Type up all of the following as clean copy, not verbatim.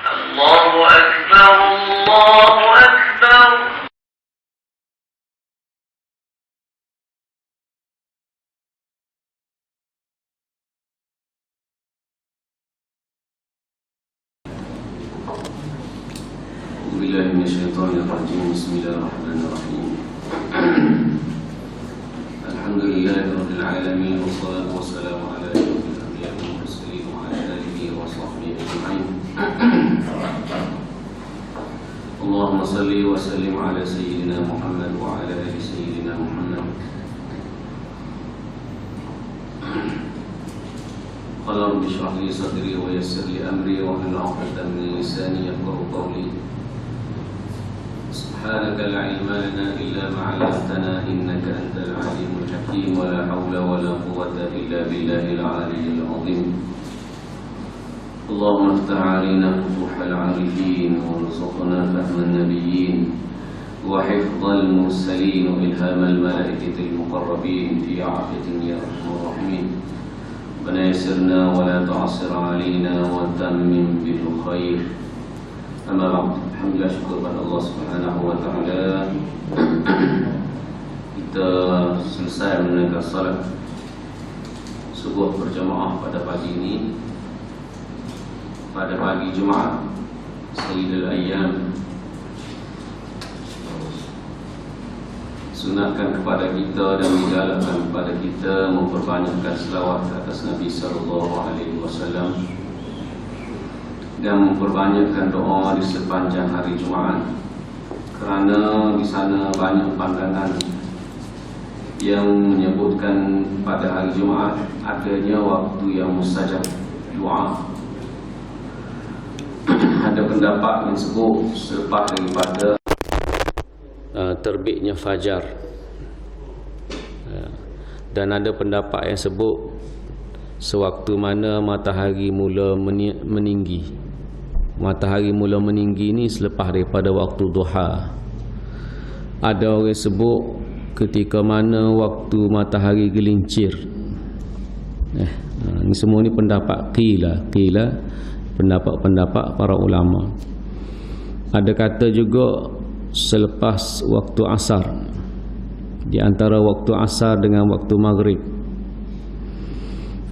الله أكبر الله أكبر. Billahi minasyaitonir rajim. Bismillahirrahmanirrahim. Alhamdulillahirabbil alamin wassalatu wassalamu ala asyrofil anbiya'i wal mursalin wa ala alihi wa sahbihi ajma'in. Allahumma shalli wa sallim ala sayyidina Muhammad wa ala ali sayyidina Muhammad. Qala rabbi shrah li sadri wa yassir li amri wa hlul 'uqdatam min lisani yafqahu qawli. سبحانك لا علم لنا إلا ما علمتنا إنك أنت العليم الحكيم ولا حول ولا قوة إلا بالله العلي العظيم. اللهم افتح علينا فتوح العارفين وارزقنا فهم النبيين وحفظ المرسلين وإلهام الملائكة المقربين في عافية يا أرحم الراحمين. ربنا يسرنا ولا تعسر علينا وتمم بالخير. Amma ba'd. Alhamdulillah, syukur kepada Allah Subhanahu wa taala. Kita selesai menunaikan salat subuh berjamaah pada pagi ini, pada pagi Jumaat Sayyidul Ayyam. Sunatkan kepada kita dan digalakkan kepada kita memperbanyakkan selawat atas Nabi sallallahu alaihi wasallam dan memperbanyakkan doa di sepanjang hari Jumaat, kerana di sana banyak pandangan yang menyebutkan pada hari Jumaat adanya waktu yang mustajab doa. Ada pendapat yang sebut selepas daripada terbitnya fajar, dan ada pendapat yang sebut sewaktu mana matahari mula meninggi. Matahari mula meninggi ni selepas daripada waktu duha. Ada orang sebut ketika mana waktu matahari gelincir. Ini semua ni pendapat qila pendapat para ulama. Ada kata juga selepas waktu asar, di antara waktu asar dengan waktu maghrib.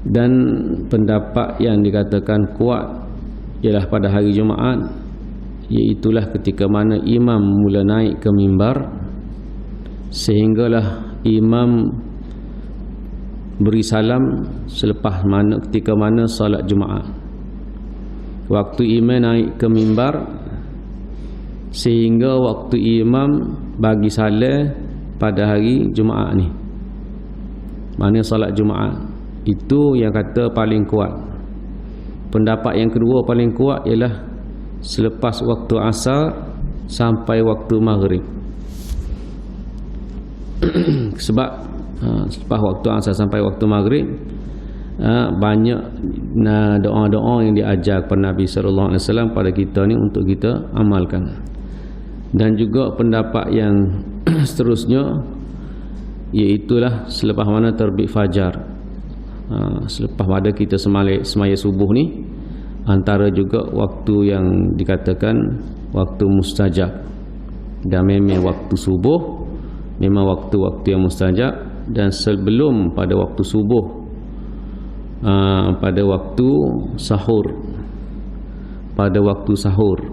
Dan pendapat yang dikatakan kuat ialah pada hari Jumaat, iaitulah ketika mana imam mula naik ke mimbar sehinggalah imam beri salam selepas mana ketika mana solat Jumaat. Waktu imam naik ke mimbar sehingga waktu imam bagi salam pada hari Jumaat ni, mana solat Jumaat. Itu yang kata paling kuat. Pendapat yang kedua paling kuat ialah selepas waktu asar sampai waktu maghrib. Sebab selepas waktu asar sampai waktu maghrib banyak doa-doa yang diajar kepada Nabi sallallahu alaihi wasallam pada kita ni untuk kita amalkan. Dan juga pendapat yang seterusnya iaitulah selepas mana terbit fajar. Selepas pada kita semaya subuh ni, antara juga waktu yang dikatakan waktu mustajab. Dan memang waktu subuh memang waktu-waktu yang mustajab. Dan sebelum pada waktu subuh, pada waktu sahur, pada waktu sahur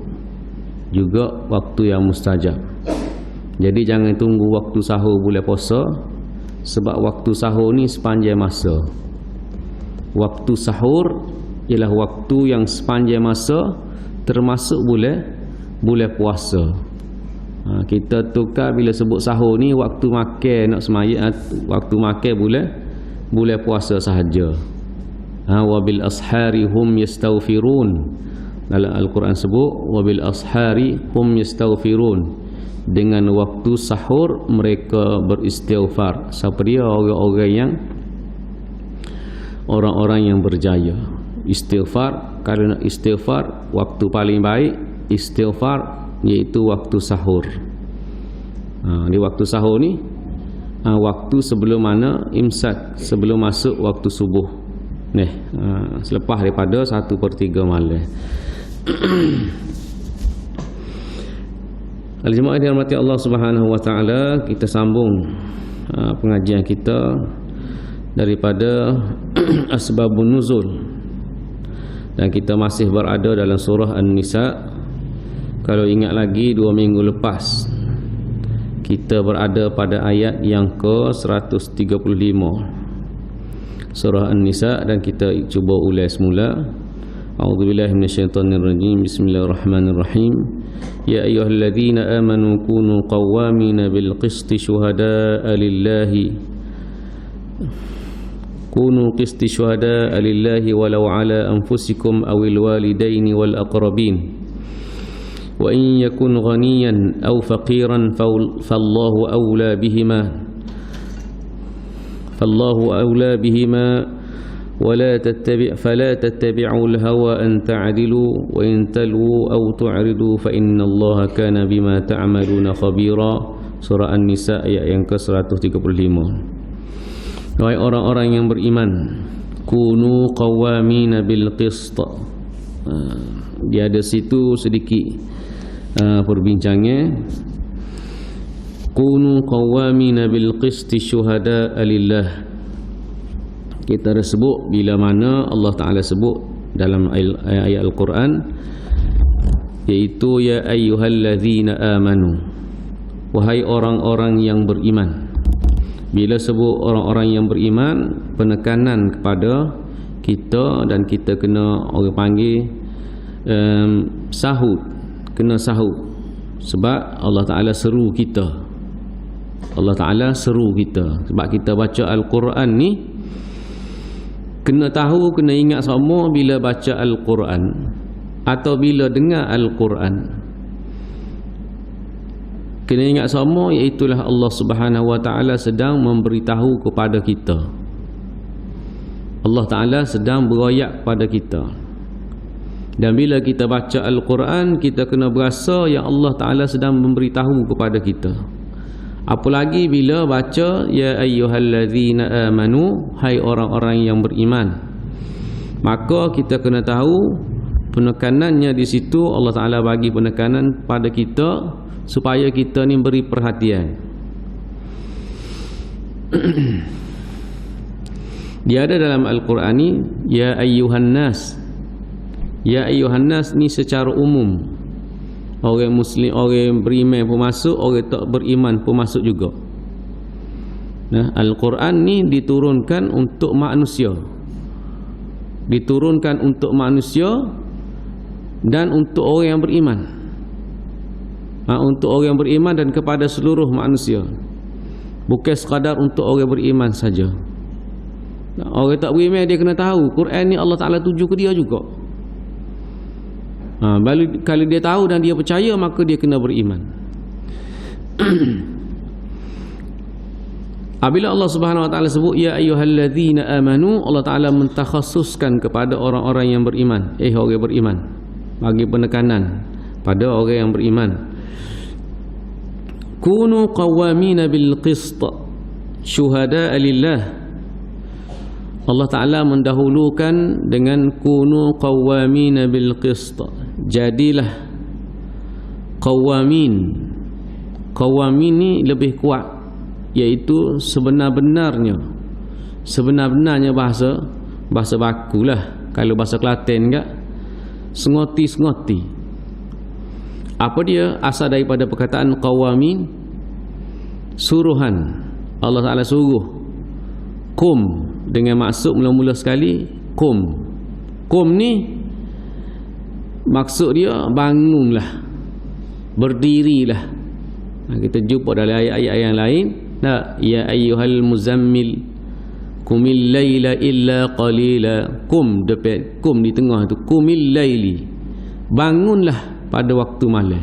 juga waktu yang mustajab. Jadi jangan tunggu waktu sahur bulan puasa, sebab waktu sahur ni sepanjang masa. Waktu sahur ialah waktu yang sepanjang masa, termasuk bulan puasa. Kita tukar bila sebut sahur ni waktu makan nak semaya, waktu makan bulan puasa sahaja. Wabil ashari hum yastaghfirun. Dalam Al-Quran sebut wabil ashari hum yastaghfirun. Dengan waktu sahur mereka beristighfar. Siapa dia? Orang-orang yang berjaya. Istighfar, kalau nak istighfar, waktu paling baik istighfar iaitu waktu sahur. Di waktu sahur ni waktu sebelum mana imsak, sebelum masuk waktu subuh. Selepas daripada 1/3 malam. Al-jemaah yang dirahmati Allah Subhanahu wa taala, kita sambung pengajian kita daripada asbabun nuzul, dan kita masih berada dalam surah An-Nisa. Kalau ingat lagi 2 minggu lepas kita berada pada ayat yang ke-135 surah An-Nisa, dan kita cuba ulang semula. A'udzubillahi minasyaitonirrajim. Bismillahirrahmanirrahim. Ya ayyuhalladzina amanu kunu qawwamina bil qisti syuhada'a lillahi walau ala anfusikum awil walidaini wal aqrabin wa in yakun ghaniyan aw faqiran fallahu awla bihima فلا تتبعوا الهوى أن تعدلوا وإن تلووا أو تعرضوا فإن الله كان بما تعملون خبيرا. Surah An-Nisa ayat yang ke-135. Wahai orang-orang yang beriman, kunu qawwamina bil qist. Dia ada situ sedikit perbincangannya. Kunu qawwamina bil qist syuhada'a lillah. Kita dah sebut bila mana Allah Ta'ala sebut dalam ayat Al-Quran, iaitu ya ayyuhalladzina amanu, wahai orang-orang yang beriman. Bila sebut orang-orang yang beriman, penekanan kepada kita, dan kita kena orang panggil sahut, kena sahut, sebab Allah Ta'ala seru kita. Allah Ta'ala seru kita sebab kita baca Al-Quran ni. Kena tahu, kena ingat semua bila baca Al-Quran atau bila dengar Al-Quran. Kena ingat semua, iaitulah Allah Subhanahu wa taala sedang memberitahu kepada kita. Allah Taala sedang beroyak pada kita. Dan bila kita baca Al-Quran, kita kena berasa yang Allah Taala sedang memberitahu kepada kita. Apalagi bila baca ya ayyuhalladzina amanu, hai orang-orang yang beriman, maka kita kena tahu penekanannya di situ. Allah Ta'ala bagi penekanan pada kita supaya kita ni beri perhatian. Dia ada dalam Al-Quran ni ya ayyuhan nas. Ya ayyuhan nas ni secara umum, orang Muslim, orang beriman pun masuk, orang tak beriman pun masuk juga. Nah, Al-Quran ni diturunkan untuk manusia. Diturunkan untuk manusia dan untuk orang yang beriman. Untuk orang yang beriman dan kepada seluruh manusia. Bukan sekadar untuk orang beriman saja. Orang tak beriman dia kena tahu Quran ni Allah Ta'ala tuju ke dia juga. Kalau dia tahu dan dia percaya, maka dia kena beriman. Apabila Allah Subhanahu wa taala sebut ya ayyuhalladzina amanu, Allah Taala mentakhasuskan kepada orang-orang yang beriman. Orang beriman, bagi penekanan pada orang yang beriman. Kunu qawwamina bil qist syuhada'a lillah. Allah Ta'ala mendahulukan dengan kunu qawwamina bil qist. Jadilah qawamin. Qawamin ni lebih kuat, iaitu sebenar-benarnya bahasa bakulah. Kalau bahasa Kelantan enggak, sengoti-sengoti. Apa dia? Asal daripada perkataan qawamin, suruhan. Allah Ta'ala suruh kum, dengan maksud mula-mula sekali kum. Kum ni maksud dia bangunlah, berdirilah. Kita jumpa dalam ayat-ayat yang lain. Ya ayyuhal muzammil kumil laila illa qalila. Kum depan, kum di tengah tu, kumil laili, bangunlah pada waktu malam.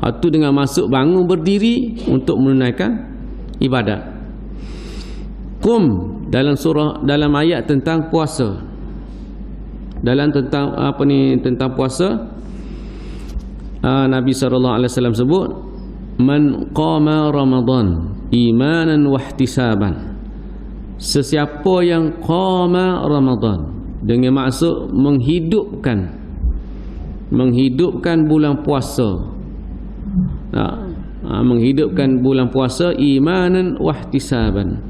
Itu dengan maksud bangun, berdiri untuk menunaikan ibadat. Kum dalam surah, dalam ayat tentang puasa. Tentang puasa, Nabi SAW sebut man qama Ramadan imanan wahtisaban. Sesiapa yang qama Ramadan, dengan maksud menghidupkan menghidupkan bulan puasa. Menghidupkan bulan puasa imanan wahtisaban.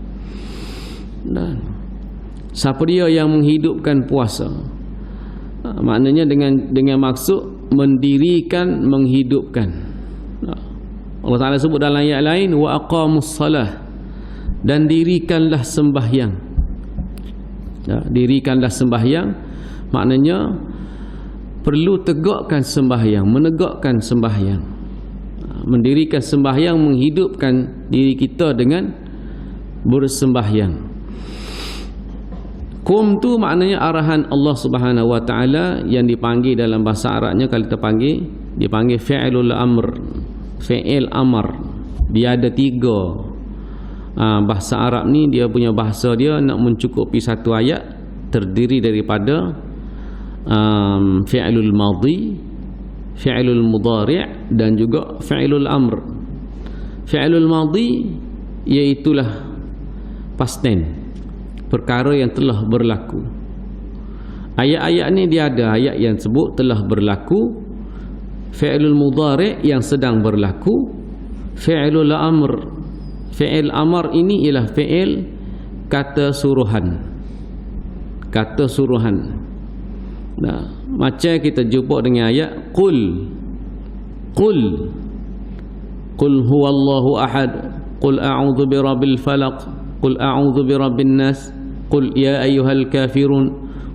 Siapa dia yang menghidupkan puasa? Maknanya dengan maksud mendirikan, menghidupkan. Allah Ta'ala sebut dalam ayat lain, wa aqamus salah, dan dirikanlah sembahyang. Dirikanlah sembahyang maknanya perlu tegakkan sembahyang, menegakkan sembahyang. Mendirikan sembahyang, menghidupkan diri kita dengan bersembahyang. Qum tu maknanya arahan Allah Subhanahu wa taala yang dipanggil dalam bahasa Arabnya, kalau kita panggil, dipanggil fi'lul amr, fi'il amr. Dia ada 3. Bahasa Arab ni dia punya bahasa dia nak mencukupi satu ayat terdiri daripada fi'lul madhi, fi'lul mudhari' dan juga fi'lul amr. Fi'lul madhi iaitulah past tense, perkara yang telah berlaku. Ayat-ayat ni dia ada ayat yang sebut telah berlaku, fi'lul mudhari' yang sedang berlaku, fi'lul amr. Fi'il amr ini ialah fi'il kata suruhan. Kata suruhan. Macam kita jumpa dengan ayat qul huwallahu ahad, qul a'udzu birabbil falaq, qul a'udzu birabbin nas, qul ya ayyuhal kafirun,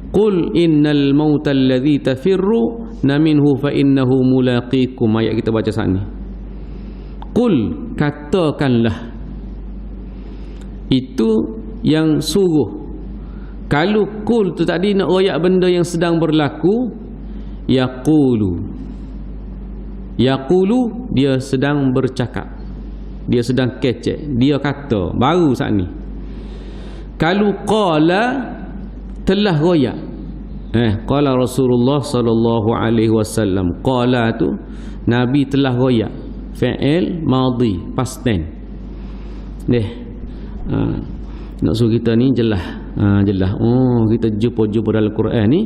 qul innal mauta alladhi tafirruna minhu fa innahu mulaqikum. Ayat kita baca saat ni. Qul, katakanlah. Itu yang suruh. Kalau qul tu tadi nak royak benda yang sedang berlaku, yaqulu dia sedang bercakap, dia sedang kecek, dia kata baru saat ni. Kalau qala, telah royak. Qala Rasulullah sallallahu alaihi wasallam. Qala tu Nabi telah royak, fi'il madhi, past tense. Nak suruh kita ni jelas. Jelas. Kita jumpa dalam Quran ni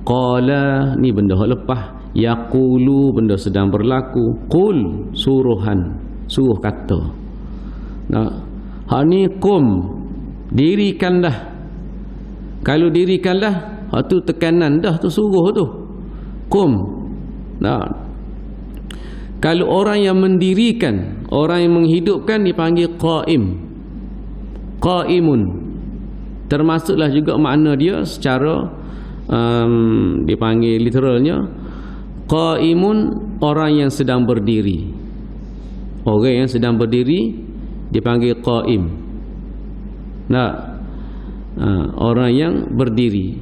qala ni benda hak lepas, yaqulu benda sedang berlaku, qul suruhan, suruh kata. Hak ni qum, dirikanlah. Kalau dirikanlah, hak tu tekanan dah tu, suruh tu. Qum. Kalau orang yang mendirikan, orang yang menghidupkan dipanggil qaim. Qaimun. Termasuklah juga makna dia secara dipanggil literalnya qaimun, orang yang sedang berdiri. Orang yang sedang berdiri dipanggil qaim. Orang yang berdiri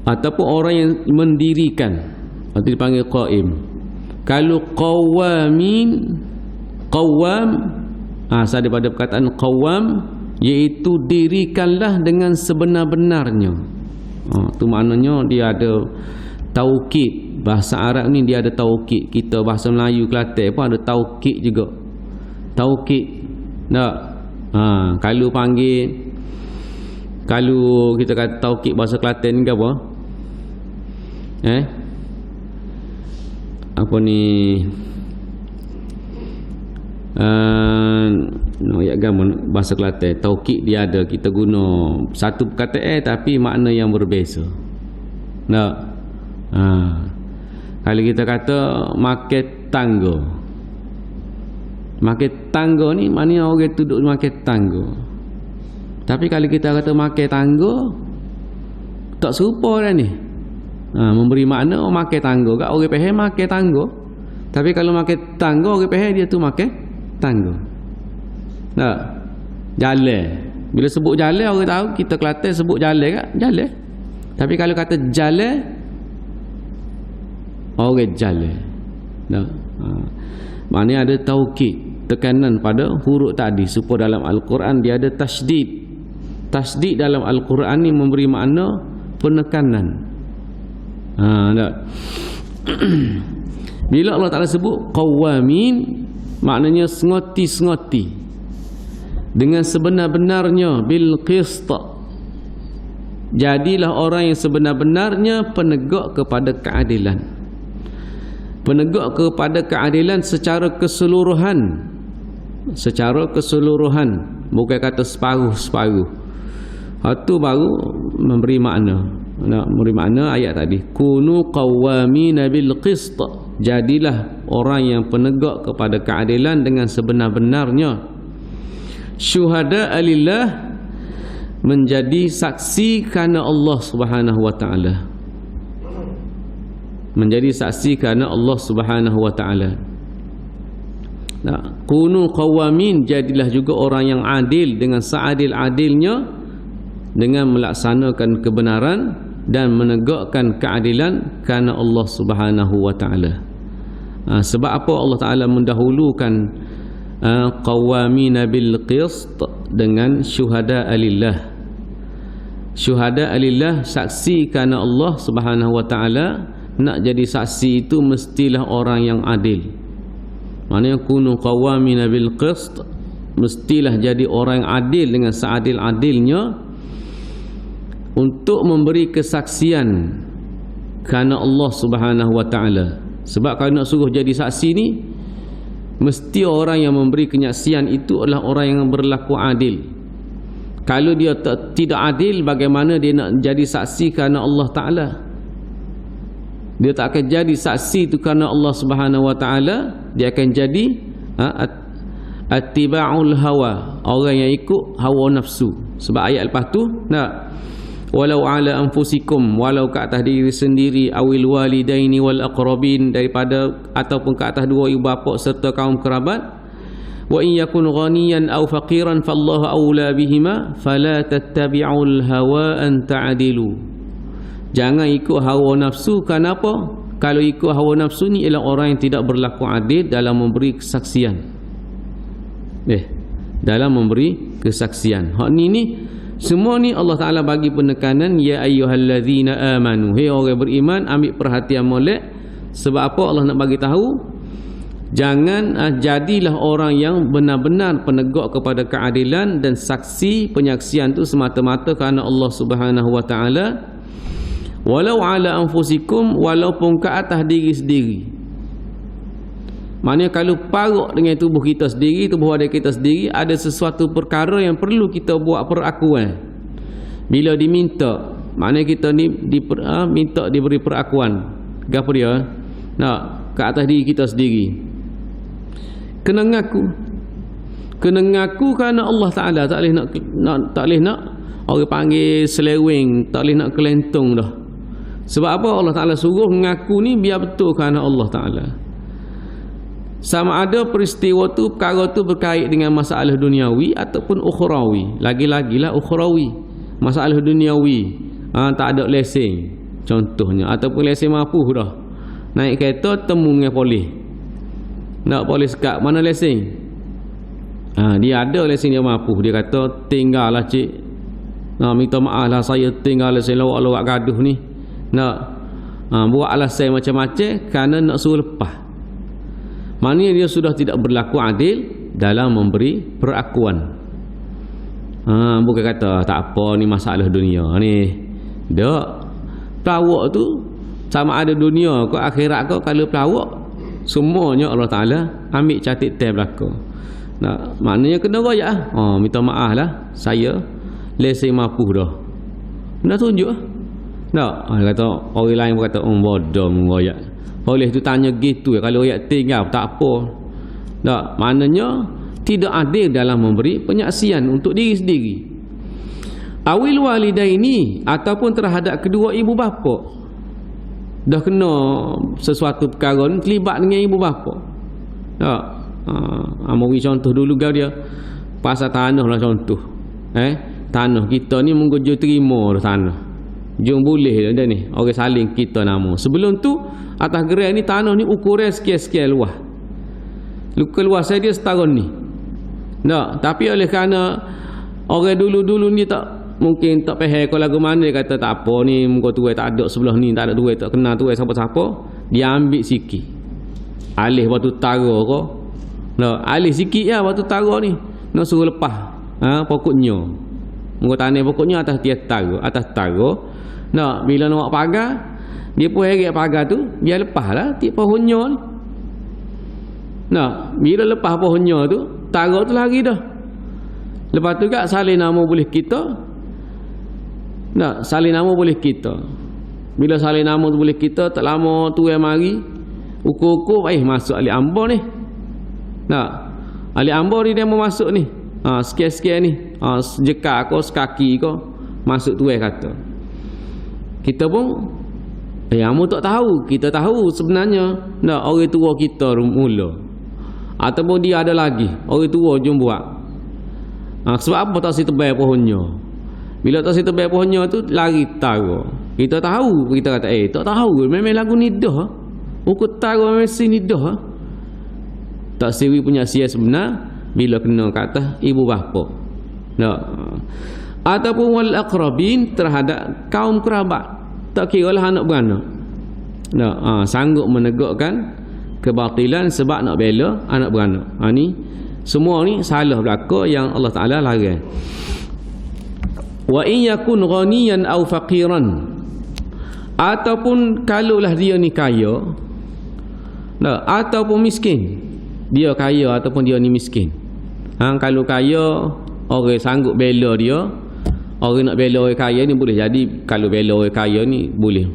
ataupun orang yang mendirikan itu dipanggil qaim. Kalau qawamin, qawam asal daripada perkataan qawam, iaitu dirikanlah dengan sebenar-benarnya. Tu maknanya dia ada taukid. Bahasa Arab ni dia ada taukid. Kita bahasa Melayu Kelantan pun ada taukid juga. Taukid. Kalau panggil, kalau kita kata taukid bahasa Kelantan ni apa? Apa ni? Ya gaman bahasa Kelantan taukid dia ada, kita guna satu perkataan tapi makna yang berbeza. Kalau kita kata makan tangga, makan tangga ni maknanya orang tu duduk makan tangga. Tapi kalau kita kata makan tangga, tak serupa dah ni. Memberi makna makan tangga kat orang faham makan tangga. Tapi kalau makan tangga, orang faham dia tu makan tangga. Jalan. Bila sebut jalan, orang tahu kita Kelantan sebut jalan kan? Jalan. Tapi kalau kata jalan, orang jalan. Maknanya ada taukid, tekanan pada huruf tadi supaya dalam Al-Quran dia ada tasydid. Tasydid dalam Al-Quran ni memberi makna penekanan. Bila Allah Ta'ala sebut qawamin, maknanya sengoti-sengoti dengan sebenar-benarnya, bil qist, Jadilah orang yang sebenar-benarnya penegak kepada keadilan. Penegak kepada keadilan secara keseluruhan. Secara keseluruhan, bukan kata separuh-separuh. Itu baru memberi makna. Memberi makna ayat tadi. Kunu qawwamina bil qist. Jadilah orang yang penegak kepada keadilan dengan sebenar-benarnya. Syuhada lillah, menjadi saksi kerana Allah Subhanahu wa taala. Menjadi saksi kerana Allah Subhanahu wa taala. Nah, kunu qawamin, jadilah juga orang yang adil dengan seadil-adilnya dengan melaksanakan kebenaran dan menegakkan keadilan kerana Allah Subhanahu wa taala. Sebab apa Allah Taala mendahulukan qawamina bil qist dengan syuhada lillah. Syuhada lillah, saksi kerana Allah Subhanahu wa taala. Nak jadi saksi itu mestilah orang yang adil. Maknanya kunu qawamina bil qist, mestilah jadi orang yang adil dengan seadil-adilnya untuk memberi kesaksian kerana Allah Subhanahu wa taala. Sebab kalau nak suruh jadi saksi ni, mesti orang yang memberi kenyaksian itu adalah orang yang berlaku adil. Kalau dia tidak adil, bagaimana dia nak jadi saksi kerana Allah Ta'ala? Dia tak akan jadi saksi itu kerana Allah Subhanahu wa taala. Dia akan jadi attiba'ul hawa, orang yang ikut hawa nafsu. Sebab ayat lepas tu, walau ala anfusikum, walau ke atas diri sendiri, awil walidaini wal aqrabin, daripada ataupun ke atas dua ibu bapa serta kaum kerabat. Wa in yakun ghaniyan aw faqiran fallahu aula bihima fala tattabi'ul hawa an ta'dilu. Jangan ikut hawa nafsu. Kenapa? Kalau ikut hawa nafsu ni ialah orang yang tidak berlaku adil dalam memberi kesaksian. Dalam memberi kesaksian. Hak ni semua ni Allah Ta'ala bagi penekanan, ya ayyuhallazina amanu, hei orang beriman, ambil perhatian molek. Sebab apa Allah nak bagi tahu? Jangan jadilah orang yang benar-benar penegak kepada keadilan dan saksi penyaksian tu semata-mata kerana Allah Subhanahu wa taala. Walau ala anfusikum, walaupun ke atas diri sendiri. Maknanya kalau paruk dengan tubuh kita sendiri, tubuh badan kita sendiri, ada sesuatu perkara yang perlu kita buat perakuan. Bila diminta, maknanya kita ni minta diberi perakuan. Gapo dia? Ke atas diri kita sendiri. Kena ngaku. Kena ngaku kerana Allah Ta'ala. Tak boleh nak orang panggil seleweng, tak boleh nak kelentung dah. Sebab apa? Allah Ta'ala suruh mengaku ni biar betul kerana Allah Ta'ala. Sama ada peristiwa tu, perkara tu berkait dengan masalah duniawi ataupun ukhrawi. Lagi-lagilah ukhrawi. Masalah duniawi, tak ada lesen contohnya, ataupun lesen mampu dah. Naik kereta temu dengan polis. Nak polis kat mana lesen? Dia ada lesen, dia mampu. Dia kata tinggal lah cik, minta maaf lah saya tinggal lesen lawak-lawak gaduh ni. Buat alasan macam-macam kerana nak suruh lepas. Maknanya dia sudah tidak berlaku adil dalam memberi perakuan. Bukan kata tak apa ni masalah dunia ni. Tak. Pelawak tu sama ada dunia ke akhirat ke, kalau pelawak semuanya Allah Ta'ala ambil catat tab belaka. Maknanya kena royak minta maaf lah saya lesen mampu dah. Dah tunjuk kata orang lain pun kata bodoh mengoyak. Oleh tu tanya gitu kalau royak tinggal tak apa. Maknanya tidak adil dalam memberi penyaksian untuk diri sendiri. Awil walidaini, ataupun terhadap kedua ibu bapa. Dah kena sesuatu perkara ni terlibat dengan ibu bapa. Ambil contoh dulu dia pasal tanah lah contoh. Tanah kita ni menggojo terima dah tanah. Jom boleh dah ni orang saling kita nama. Sebelum tu atas gerai ni tanah ni ukuran sekian-sekian luas. Luas saya dia setahun ni. Tapi oleh kerana orang dulu-dulu ni tak mungkin tak faham kalau lagu mana, dia kata tak apa ni muka tuai tak ada sebelah ni, tak ada tuai, tak kenal tuai siapa-siapa, dia ambil sikit. Alih batu tara ke. Alih sikit ya batu tara ni. Nak suruh lepas pokoknya. Muka tanah pokoknya atas dia taruh, atas taruh. Nah, bila nak pagar, dia pun heret pagar tu, biar lepaslah tiap pohonnya ni. Nah, bila lepas pohonnya tu, taruh tu lari dah. Lepas tu kat salin nama boleh kita. Nah, salin nama boleh kita. Bila salin nama tu boleh kita, tak lama tu yang mari, ukur-ukur, masuk alik ambar ni. Nah, alik ambar ni dia mau masuk ni. Sikit-sikit ni. Sejekak kau, sekaki kau, masuk tu kata. Kita pun kamu tak tahu. Kita tahu sebenarnya orang tua kita mula. Ataupun dia ada lagi orang tua jom buat. Sebab apa tak si tebal pohonnya? Bila tak si tebal pohonnya tu lari taruh. Kita tahu, kita kata tak tahu memang lagu ni dah. Ukur taruh memang sini dah. Tak siwi punya sia sebenar bila kena kata ibu bapa. Ataupun wal aqrabin terhadap kaum kerabat. Tak kira lah anak beranak. Sanggup menegakkan kebatilan sebab nak bela anak beranak. Ni semua ni salah belaka yang Allah Taala larang. Wa in yakun ghaniyan aw faqiran, ataupun kalaulah dia ni kaya, ataupun miskin. Dia kaya ataupun dia ni miskin. Kalau kaya, orang sanggup bela dia. Orang nak bela orang kaya ni boleh jadi. Kalau bela orang kaya ni boleh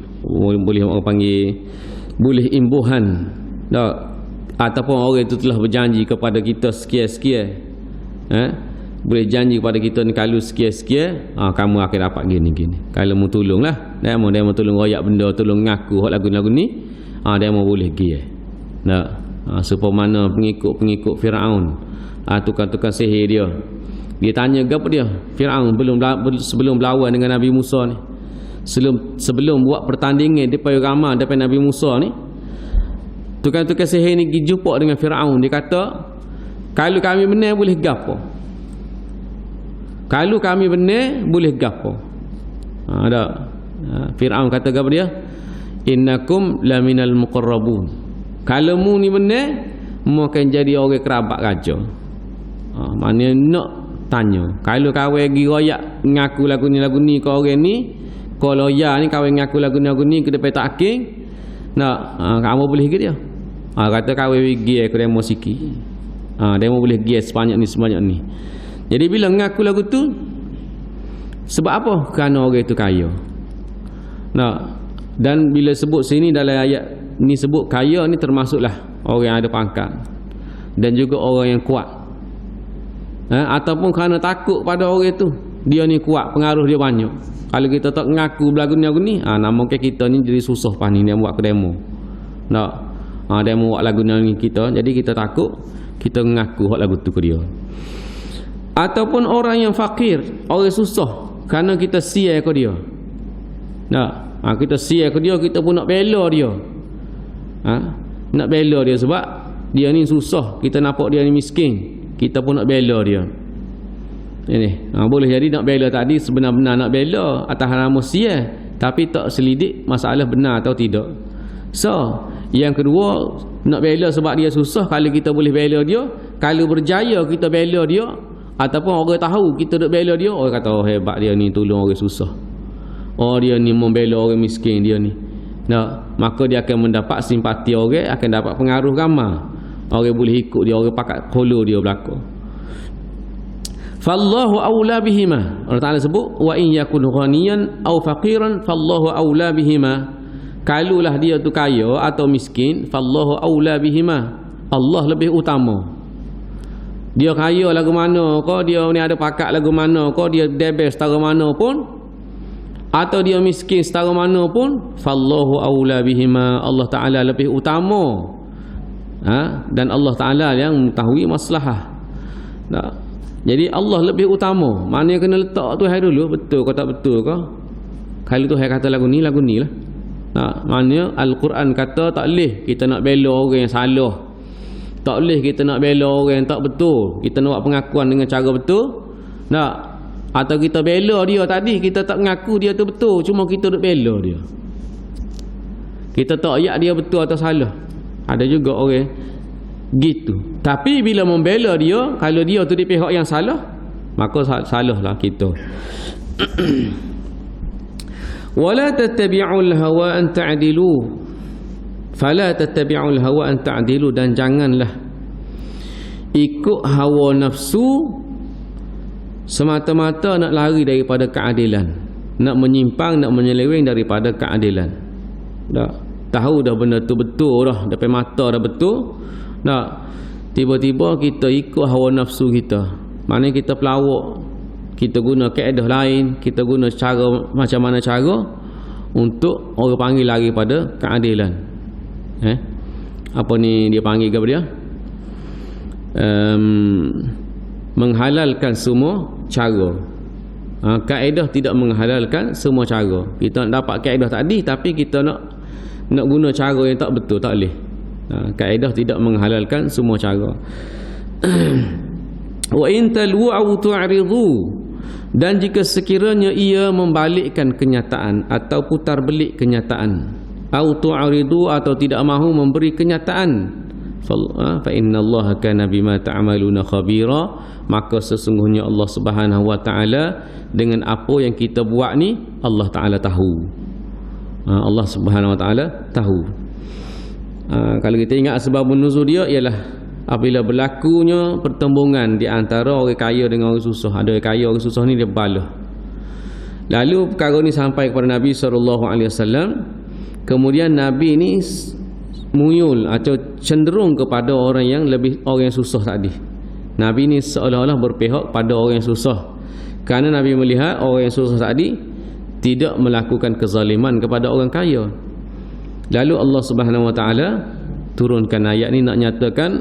orang panggil boleh imbuhan. Ataupun orang itu telah berjanji kepada kita sekian-sekian. Boleh janji kepada kita ni kalau sekian-sekian, kamu akan dapat gini-gini. Kalau mu tolonglah, dia mau tolong royak benda, tolong ngaku hak lagu-lagu ni, dia mau boleh pergi. Supaya pengikut Firaun, tukang-tukang sihir dia tanya apa dia? Firaun sebelum berlawan dengan Nabi Musa ni. Sebelum buat pertandingan depan ramai depan Nabi Musa ni, tukang-tukang sihir ni pergi jumpa dengan Firaun. Dia kata, kalau kami benar boleh gapo? Kalau kami benar boleh gapo? Firaun kata apa dia? Innakum laminal muqarrabun. Kalau mu ni benar, mu akan jadi orang kerabat raja. Maknanya nak tanya, kalau kawan pergi royak ngaku lagu ni ke orang ni, kalau ya ni kawan ngaku lagu ni ke depan taking, kamu boleh ke dia? Kata kawan pergi ke demo sikit. Demo boleh pergi sebanyak ni. Jadi bila ngaku lagu tu, sebab apa? Kerana orang itu kaya. Dan bila sebut sini dalam ayat ni sebut kaya ni termasuklah orang yang ada pangkat dan juga orang yang kuat. Ataupun kerana takut pada orang itu, dia ni kuat, pengaruh dia banyak. Kalau kita tak ngaku belagu ni, nama kita ni jadi susah pani dia buat ke demo. Dia buat lagu ni kita, jadi kita takut, kita ngaku hak lagu tu ke dia. Ataupun orang yang fakir, orang susah, kerana kita sia ke dia. Kita sia ke dia, kita pun nak bela dia. Nak bela dia sebab dia ni susah, kita nampak dia ni miskin, kita pun nak bela dia. Ini boleh jadi nak bela tadi sebenar-benar nak bela atas nama sia, tapi tak selidik masalah benar atau tidak. So, yang kedua, nak bela sebab dia susah, kalau kita boleh bela dia, kalau berjaya kita bela dia, ataupun orang tahu kita nak bela dia, orang kata hebat dia ni tolong orang susah. Dia ni membela orang miskin dia ni. Maka dia akan mendapat simpati orang, akan dapat pengaruh ramai. Orang boleh ikut dia, orang pakat follow dia belakang. Fallahu aula bihima. Allah Taala sebut wa in yakun ghaniyan aw faqiran fallahu aula bihima. Kalulah dia tu kaya atau miskin, fallahu aula bihima. Allah lebih utama. Dia kaya lagu mana kau, dia ni ada pakat lagu mana kau, dia debes setara mana pun, atau dia miskin setara mana pun, fallahu aula bihima. Allah Taala lebih utama. Dan Allah Ta'ala yang mengetahui maslahah. Jadi Allah lebih utama. Maknanya kena letak tu hai dulu, betul ke tak betul ke? Kalau tu hai kata lagu ni lah. Maknanya Al-Quran kata tak boleh kita nak bela orang yang salah, tak boleh kita nak bela orang yang tak betul, kita nak buat pengakuan dengan cara betul. Atau kita bela dia tadi, kita tak mengaku dia tu betul, cuma kita nak bela dia, kita tak ayat dia betul atau salah. Ada juga orang gitu. Tapi bila membela dia, kalau dia tu di pihak yang salah, maka salahlah kita. Wala tattabi'ul hawa an ta'dilu. Fala tattabi'ul hawa an ta'dilu, dan janganlah ikut hawa nafsu semata-mata nak lari daripada keadilan, nak menyimpang, nak menyeleweng daripada keadilan. Dah tahu dah benda tu betul dah, depan mata dah betul, dah tiba-tiba kita ikut hawa nafsu kita. Maknanya kita pelawak, kita guna kaedah lain, kita guna cara macam mana cara untuk orang panggil lari pada keadilan. Apa ni dia panggil ke dia? Menghalalkan semua cara. Kaedah tidak menghalalkan semua cara. Kita nak dapat kaedah tadi tapi kita nak guna cara yang tak betul, tak boleh. Kaedah tidak menghalalkan semua cara. Wa in talwu aw tu'ridu, dan jika sekiranya ia membalikkan kenyataan atau putar belik kenyataan, aw tu'ridu, atau tidak mahu memberi kenyataan, fa innallaha kana bima ta'maluna khabira, maka sesungguhnya Allah Subhanahu wa taala dengan apa yang kita buat ni Allah taala tahu. Allah Subhanahu wa taala tahu. Kalau kita ingat sebab nuzul dia ialah apabila berlakunya pertembungan di antara orang kaya dengan orang susah. Ada orang kaya, orang susah ni dia berbalah. Lalu perkara ni sampai kepada Nabi SAW. Kemudian Nabi ni muyul atau cenderung kepada orang yang susah tadi. Nabi ni seolah-olah berpihak pada orang yang susah, kerana Nabi melihat orang yang susah tadi tidak melakukan kezaliman kepada orang kaya. Lalu Allah Subhanahu wa taala turunkan ayat ni nak nyatakan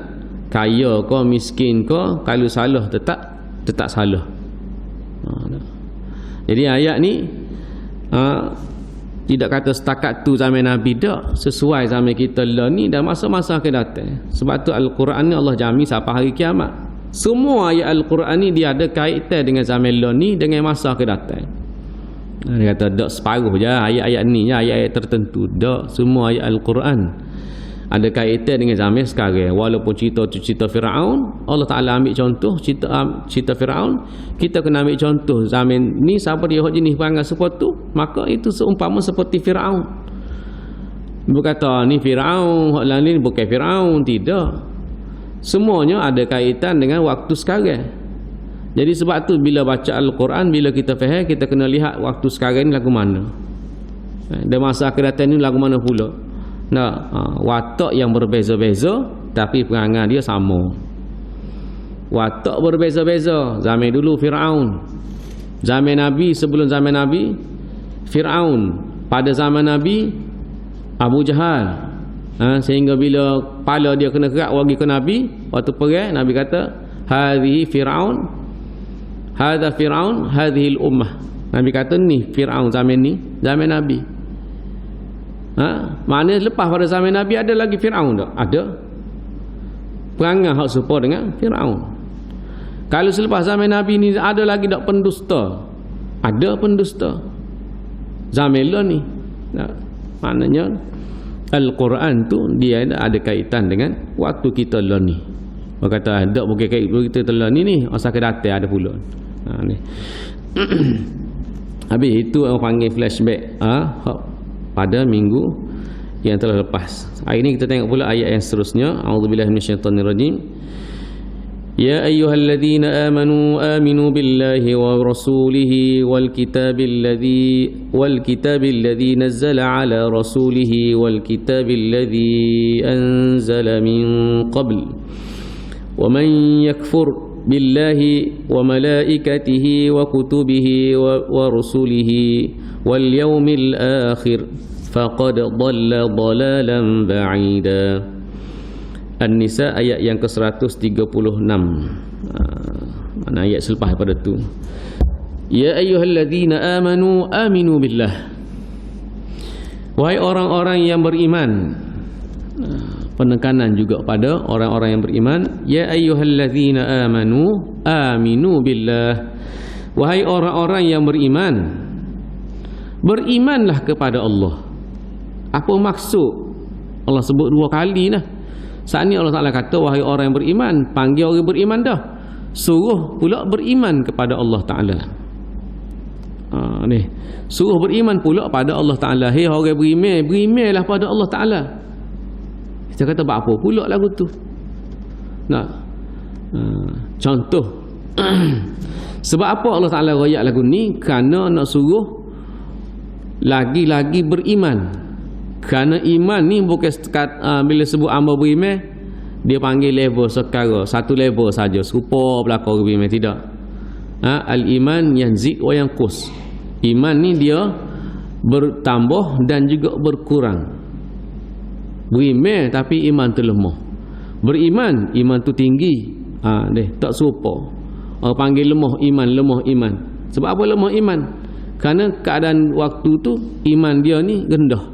kaya ke miskin ke, kalau salah tetap salah. Jadi ayat ni tidak kata setakat tu zaman Nabi, dak, sesuai zaman kita lah ni dan masa-masa akan datang. Sebab tu Al-Quran ni Allah jamin sampai hari kiamat. Semua ayat Al-Quran ni dia ada kaitan dengan zaman lah ni, dengan masa akan datang. Dia kata dak separuh je ayat-ayat ni, ayat-ayat tertentu. Dak, semua ayat Al-Quran ada kaitan dengan zaman sekarang. Walaupun cerita Firaun, Allah Taala ambil contoh cerita Firaun, kita kena ambil contoh zaman ni. Siapa dia hok jenis perangai seperti tu, maka itu seumpama seperti Firaun. Berkata ni Firaun, hok lain bukan Firaun, tidak. Semuanya ada kaitan dengan waktu sekarang. Jadi sebab tu bila baca Al-Quran, bila kita faham, kita kena lihat waktu sekarang ni lagu mana, dan masa akan datang ni lagu mana pula. Watak yang berbeza-beza tapi perangai dia sama. Watak berbeza-beza. Zaman dulu Firaun, zaman Nabi, sebelum zaman Nabi Firaun, pada zaman Nabi Abu Jahal. Sehingga bila kepala dia kena kerak bagi ke Nabi waktu perang, Nabi kata hadhihi Firaun, hadha Firaun, hadhihi al-ummah. Nabi kata ni Firaun zaman ni, zaman Nabi. Maknanya lepas pada zaman Nabi ada lagi Firaun tak? Ada. Perangai hak serupa dengan Firaun. Kalau selepas zaman Nabi ni ada lagi tak pendusta? Ada pendusta. Zaman lah ni. Maknanya Al-Quran tu dia ada kaitan dengan waktu kita lah ni. Orang kata tak bukan kaitan kita lah ni masa ke datang ada pula. Ni. Habis itu orang panggil flashback pada minggu yang telah lepas. Hari ini kita tengok pula ayat yang seterusnya. A'udzubillahi minasyaitonirrajim. Ya ayyuhalladzina amanu aminu billahi wa rasulihi wal kitabil ladzi nazzala ala rasulihi wal kitabil ladzi anzala min qabl. Wa man yakfur billahi wa malaikatihi wa kutubihi wa rusulihi wal yawmil akhir faqad dhalla dhalalan ba'ida. An-Nisa ayat yang ke-136. Mana ayat selepas pada tu. Ya ayyuhalladzina amanu aminu billah. Wahai orang-orang yang beriman. Penekanan juga pada orang-orang yang beriman. Ya ayyuhalladzina amanu aminu billah. Wahai orang-orang yang beriman, berimanlah kepada Allah. Apa maksud? Allah sebut dua kali lah. Saat ni Allah Ta'ala kata wahai orang yang beriman, panggil orang beriman dah. suruh pula beriman kepada Allah Ta'ala. Ni suruh beriman pula pada Allah Ta'ala. Hei orang beriman, berimanlah pada Allah Ta'ala. Kita kata buat apa pula lagu tu? Nah, contoh sebab apa Allah Ta'ala royak lagu ni? Kerana nak suruh lagi-lagi beriman. Kerana iman ni bukan bila sebut hamba beriman dia panggil level sekara, satu level saja, serupa belaka orang beriman, tidak. Al-iman yanzid wa yanqus. Iman ni dia bertambah dan juga berkurang. Beriman tapi iman tu lemah. Beriman, iman tu tinggi. Tak serupa. Orang panggil lemah iman. Sebab apa lemah iman? Kerana keadaan waktu tu iman dia ni rendah.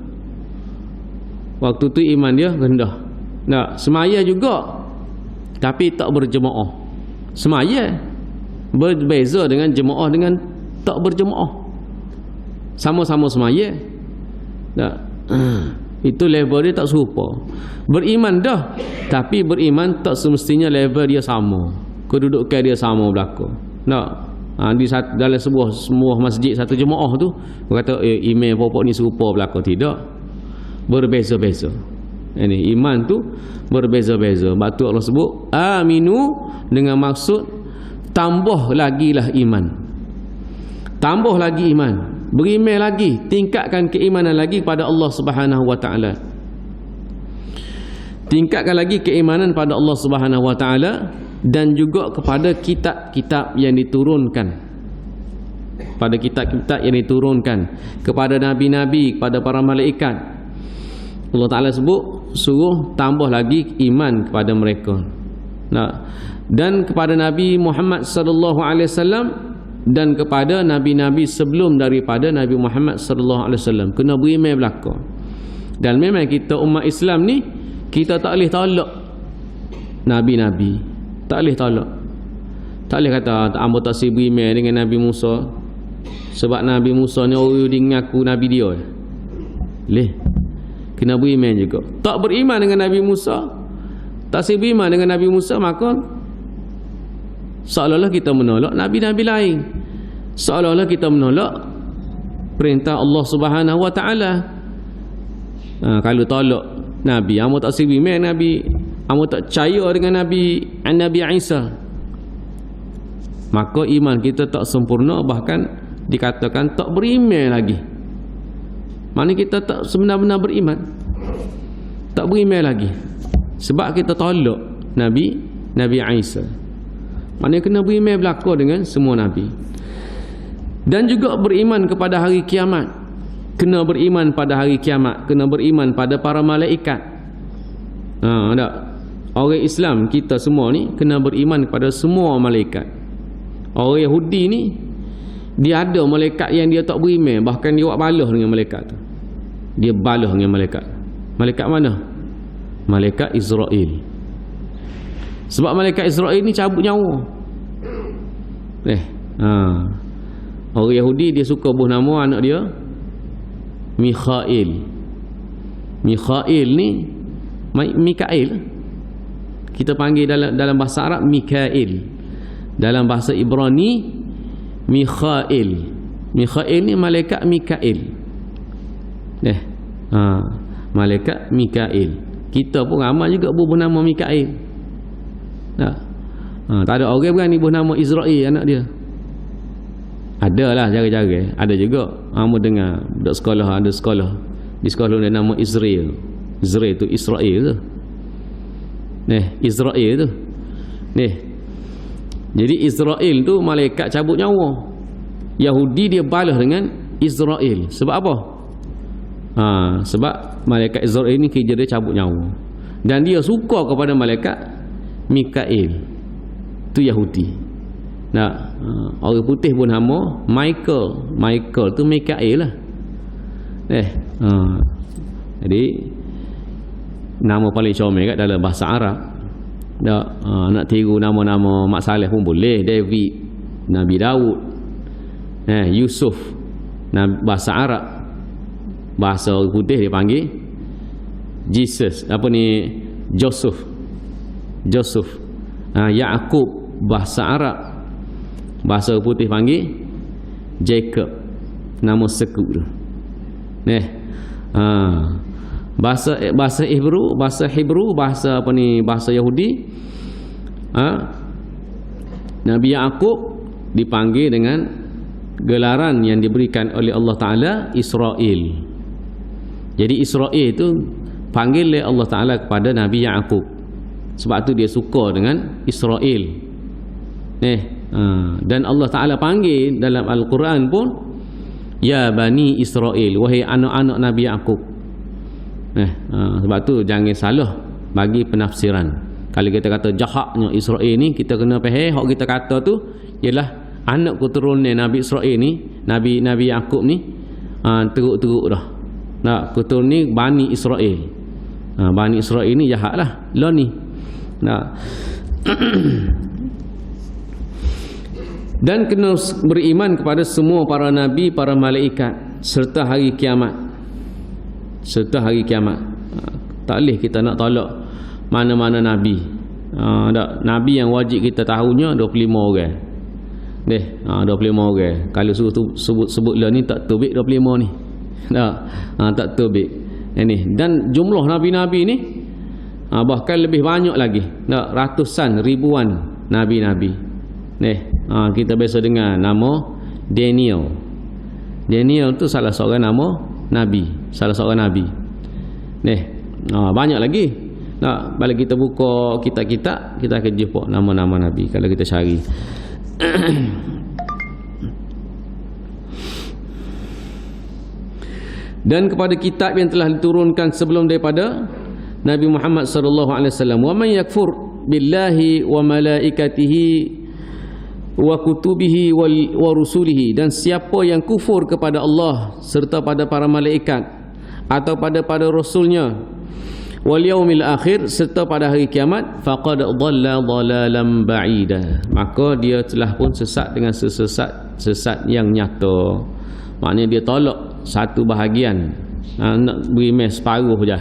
Waktu tu iman dia rendah. Nah, semaya juga tapi tak berjemaah. Semaya berbeza dengan jemaah dengan tak berjemaah. Sama-sama semaya. Nah, itu level dia tak serupa. Beriman dah, tapi beriman tak semestinya level dia sama. Kedudukan dia sama belaka. Nah, dalam sebuah masjid satu jemaah tu kata iman pokok ni serupa belaka, tidak. Berbeza-beza. Ini iman tu berbeza-beza. Sebab tu Allah sebut aminu dengan maksud tambah lagilah iman. Tambah lagi iman. Beriman lagi, tingkatkan keimanan lagi kepada Allah Subhanahu wa taala. Tingkatkan lagi keimanan pada Allah Subhanahu wa taala dan juga kepada kitab-kitab yang diturunkan. Pada kitab-kitab yang diturunkan kepada nabi-nabi, kepada para malaikat. Allah Taala sebut suruh tambah lagi iman kepada mereka. Nah, dan kepada Nabi Muhammad sallallahu alaihi wasallam dan kepada nabi-nabi sebelum daripada Nabi Muhammad sallallahu alaihi wasallam kena beriman belaka. Dan memang kita umat Islam ni kita tak boleh tolak nabi-nabi. Tak boleh tolak. Tak boleh kata hamba tak si beriman dengan Nabi Musa sebab Nabi Musa ni orang dia ngaku nabi dia. Leh. Kena beriman juga. Tak beriman dengan Nabi Musa, tak si beriman dengan Nabi Musa, maka seolah-olah kita menolak nabi-nabi lain. Seolah-olah kita menolak perintah Allah Subhanahu wa taala. Kalau tolak nabi, hang tak si beriman nabi, hang tak percaya dengan Nabi Isa, maka iman kita tak sempurna, bahkan dikatakan tak beriman lagi. Mana kita tak sebenar-benar beriman, tak beriman lagi sebab kita tolak Nabi Isa. Mana kena beriman belaka dengan semua Nabi. Dan juga beriman kepada hari kiamat. Kena beriman pada hari kiamat, kena beriman pada para malaikat. Tak? Orang Islam kita semua ni kena beriman kepada semua malaikat. Orang Yahudi ni dia ada malaikat yang dia tak beriman, bahkan dia buat balah dengan malaikat tu. Dia balah dengan malaikat. Malaikat mana? Malaikat Israel. Sebab malaikat Israel ni cabut nyawa. Orang Yahudi dia suka buh nama anak dia Mikhail. Mikhail ni Mikail. Kita panggil dalam bahasa Arab Mikail. Dalam bahasa Ibrani Mikhail. Mikhail ni malaikat Mikail. Malaikat Mikail. Kita pun ramai juga bernama Mikail. Tak ada orang berani bernama Israel anak dia. Adalah cara-cara. Ada juga hamba dengar budak sekolah, ada sekolah di sekolah dia nama Israel. Israel tu Israel tu. Israel tu. Jadi Israel tu malaikat cabut nyawa. Yahudi dia balas dengan Israel. Sebab apa? Sebab malaikat Israel ni kerja dia cabut nyawa. Dan dia suka kepada malaikat Mikail. Tu Yahudi. Orang putih pun nama Michael. Michael tu Mikail lah. Jadi nama paling comel kat dalam bahasa Arab. Nak tiru nama-nama Mak Saleh pun boleh. David, Nabi Daud, Yusuf. Bahasa Arab, bahasa orang putih dia panggil Jesus. Joseph. Ya'qub. bahasa Arab. Bahasa putih panggil Jacob. Nama sekut tu. Bahasa Hebrew, bahasa apa ni, bahasa Yahudi. Nabi Yaqub dipanggil dengan gelaran yang diberikan oleh Allah Ta'ala Israel. Jadi Israel itu panggil oleh Allah Ta'ala kepada Nabi Yaqub. Sebab tu dia suka dengan Israel. Dan Allah Ta'ala panggil dalam Al-Quran pun, ya Bani Israel, wahai anak-anak Nabi Yaqub. Sebab tu jangan salah bagi penafsiran. Kalau kita kata jahatnya Israel ni, kita kena faham hak kita kata tu ialah anak keturunan Nabi Israel ni, Nabi Yaqub ni, teruk-teruk dah. Nak keturunan ni Bani Israel. Bani Israel ni jahatlah lah ni. Dan kena beriman kepada semua para nabi, para malaikat serta hari kiamat. Tak boleh kita nak tolak mana-mana nabi. Nabi yang wajib kita tahunya 25 orang. 25 orang. Kalau sebut lah ni tak tubik 25 ni. Tak tubik. Dan jumlah nabi-nabi ni bahkan lebih banyak lagi. Ratusan, ribuan nabi-nabi. Kita biasa dengar nama Daniel. Daniel tu salah seorang nama nabi, salah seorang nabi. Banyak lagi. Bila kita buka kitab-kitab, kita akan jumpa nama-nama nabi kalau kita cari. Dan kepada kitab yang telah diturunkan sebelum daripada Nabi Muhammad sallallahu alaihi wasallam, wa man yakfur billahi wa malaikatihi wa kutubihi wa rusulihi, dan siapa yang kufur kepada Allah serta pada para malaikat atau pada rasulnya, wal yaumil akhir, serta pada hari kiamat, faqad dhalla dhalalan ba'ida, maka dia telah pun sesat dengan sesat yang nyata. Maknanya dia tolak satu bahagian, nak beriman separuh je.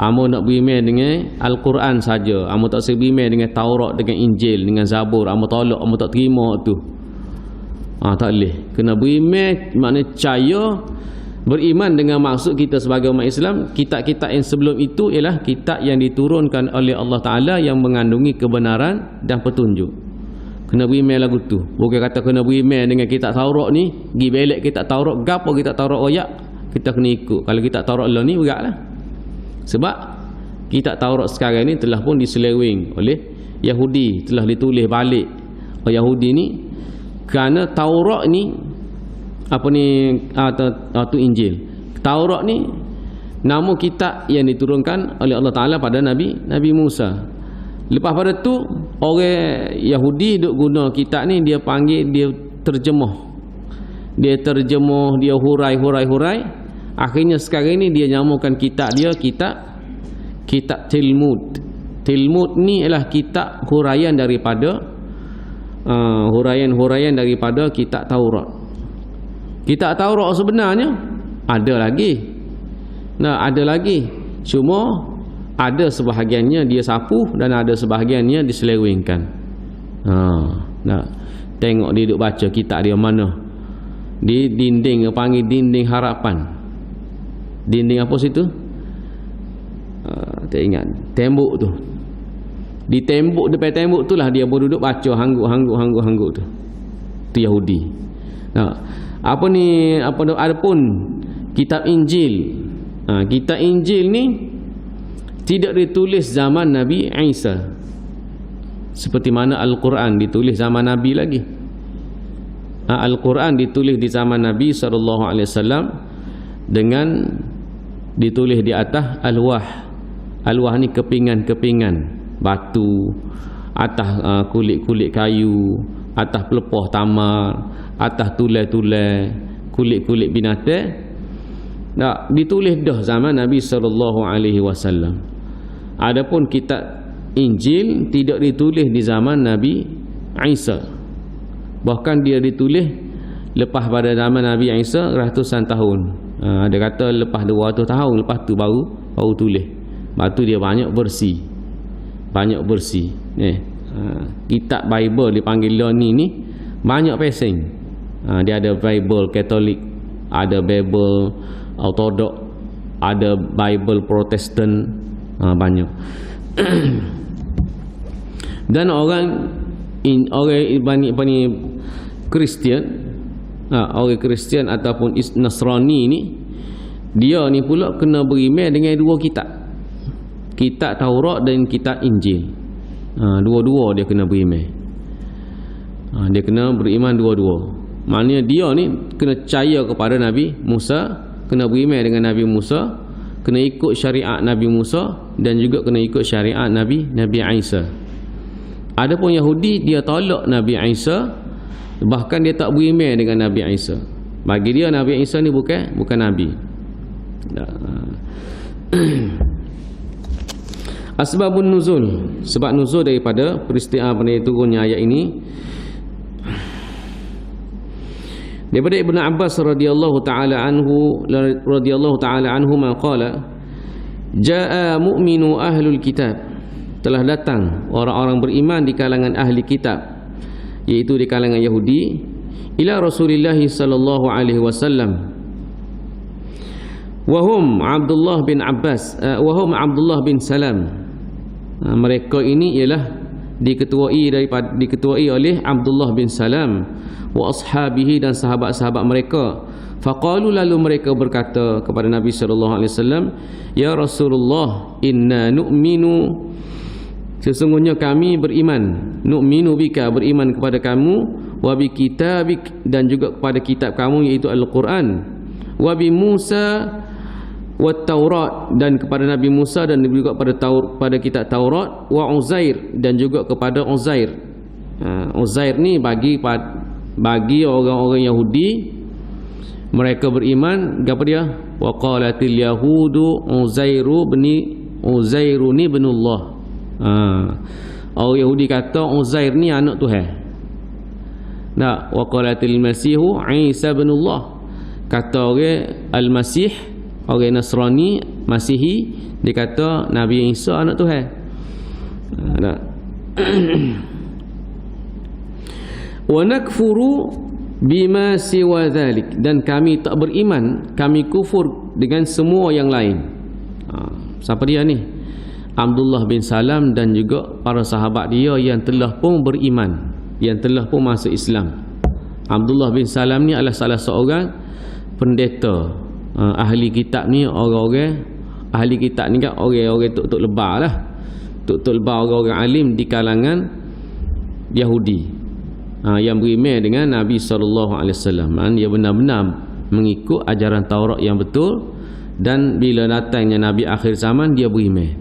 Amo nak beriman dengan Al-Quran saja, amo tak beriman dengan Taurat, dengan Injil, dengan Zabur. Amo tolak, amo tak terima tu. Tak boleh. Kena beriman, maknanya percaya. Beriman dengan maksud kita sebagai umat Islam, kitab-kitab yang sebelum itu ialah kitab yang diturunkan oleh Allah Ta'ala yang mengandungi kebenaran dan petunjuk. Kena beriman lagu tu. Bukan kata kena beriman dengan kitab Taurat ni, pergi belek kitab Taurat, gapo kitab Taurat royak, kita kena ikut. Kalau kitab Taurat lah ni beratlah. Sebab kitab Taurat sekarang ni telah pun diseleweng oleh Yahudi, telah ditulis balik oleh Yahudi ni, kerana Taurat ni tu Injil. Taurat ni nama kitab yang diturunkan oleh Allah Ta'ala pada Nabi Musa. Lepas pada tu orang Yahudi duk guna kitab ni, dia panggil, dia terjemah, dia hurai. Akhirnya sekarang ni dia namakan kitab dia kitab Talmud. Talmud ni ialah kitab huraian daripada huraian daripada kitab Taurat. Kitab Taurat sebenarnya ada lagi. Ada lagi. Cuma ada sebahagiannya dia sapu dan ada sebahagiannya diselewengkan. Tengok dia duk baca kitab dia mana. Di dinding, panggil dinding harapan. Dinding apa situ? Tak ingat. Tembok tu. Di tembok, depan tembok tu lah dia duduk baca hangguk tu. Tu Yahudi. Adapun kitab Injil. Kitab Injil ni tidak ditulis zaman Nabi Isa, seperti mana Al-Quran ditulis zaman Nabi lagi. Al-Quran ditulis di zaman Nabi SAW dengan ditulis di atas alwah. Alwah ni kepingan-kepingan batu, atas kulit-kulit kayu, atas pelepah tamar, atas tulai-tulai, kulit-kulit binatang. Ditulis dah zaman Nabi SAW. Adapun kitab Injil tidak ditulis di zaman Nabi Isa. Bahkan dia ditulis lepas pada zaman Nabi Isa ratusan tahun. Dia kata lepas 200 tahun lepas tu baru tulis. Lepas tu dia banyak bersih. Kitab Bible dipanggil ni banyak pesing. Dia ada Bible Katolik, ada Bible Ortodok, ada Bible Protestan, banyak. Dan orang Kristian, orang Kristian ataupun Nasrani ni, dia ni pula kena beriman dengan dua kitab, kitab Taurat dan kitab Injil. Dua-dua dia kena beriman. Dia kena beriman dua-dua. Maknanya dia ni kena percaya kepada Nabi Musa, kena beriman dengan Nabi Musa, kena ikut syariat Nabi Musa, dan juga kena ikut syariat Nabi Isa. Adapun Yahudi, dia tolak Nabi Isa, bahkan dia tak beriman dengan Nabi Isa. Bagi dia Nabi Isa ni bukan nabi. Asbabun nuzul, sebab nuzul daripada peristiwa turunnya ayat ini daripada Ibnu Abbas radhiyallahu taala anhu maqala jaa mu'minu ahlul kitab, telah datang orang-orang beriman di kalangan ahli kitab, iaitu di kalangan Yahudi, ila Rasulillah sallallahu alaihi wasallam, wahum Abdullah bin Abbas, wahum Abdullah bin Salam. Mereka ini ialah diketuai oleh Abdullah bin Salam wa ashabihi, dan sahabat-sahabat mereka. Faqalu, lalu mereka berkata kepada Nabi sallallahu alaihi wasallam, ya Rasulullah, inna nu'minu, sesungguhnya kami beriman, nu'minu bika, beriman kepada kamu, wa bi kitabik, dan juga kepada kitab kamu iaitu Al-Quran, wa bi Musa wa Taurat, dan kepada Nabi Musa, dan juga pada kitab Taurat, wa Uzair, dan juga kepada Uzair. Uzair ni bagi orang-orang Yahudi, mereka beriman kepada dia. Wa qalatil yahudu Uzairu ni ibnullah. Orang Yahudi kata Uzair ni anak Tuhan. Nah, wa qalatil masihu Isa ibnullah. Kata orang Al-Masih, orang Nasrani, Masihi, dia kata Nabi Isa anak Tuhan. Wa nakfuru bima siwa dhalik, dan kami tak beriman, kami kufur dengan semua yang lain. Siapa dia ni? Abdullah bin Salam dan juga para sahabat dia yang telah pun beriman, yang telah pun masuk Islam. Abdullah bin Salam ni adalah salah seorang pendeta. Ahli kitab ni, orang-orang ahli kitab ni kan orang-orang tok lebar lah, tok lebar, orang-orang alim di kalangan Yahudi, yang beriman dengan Nabi SAW. Dia benar-benar mengikut ajaran Taurat yang betul, dan bila datangnya Nabi akhir zaman, dia beriman.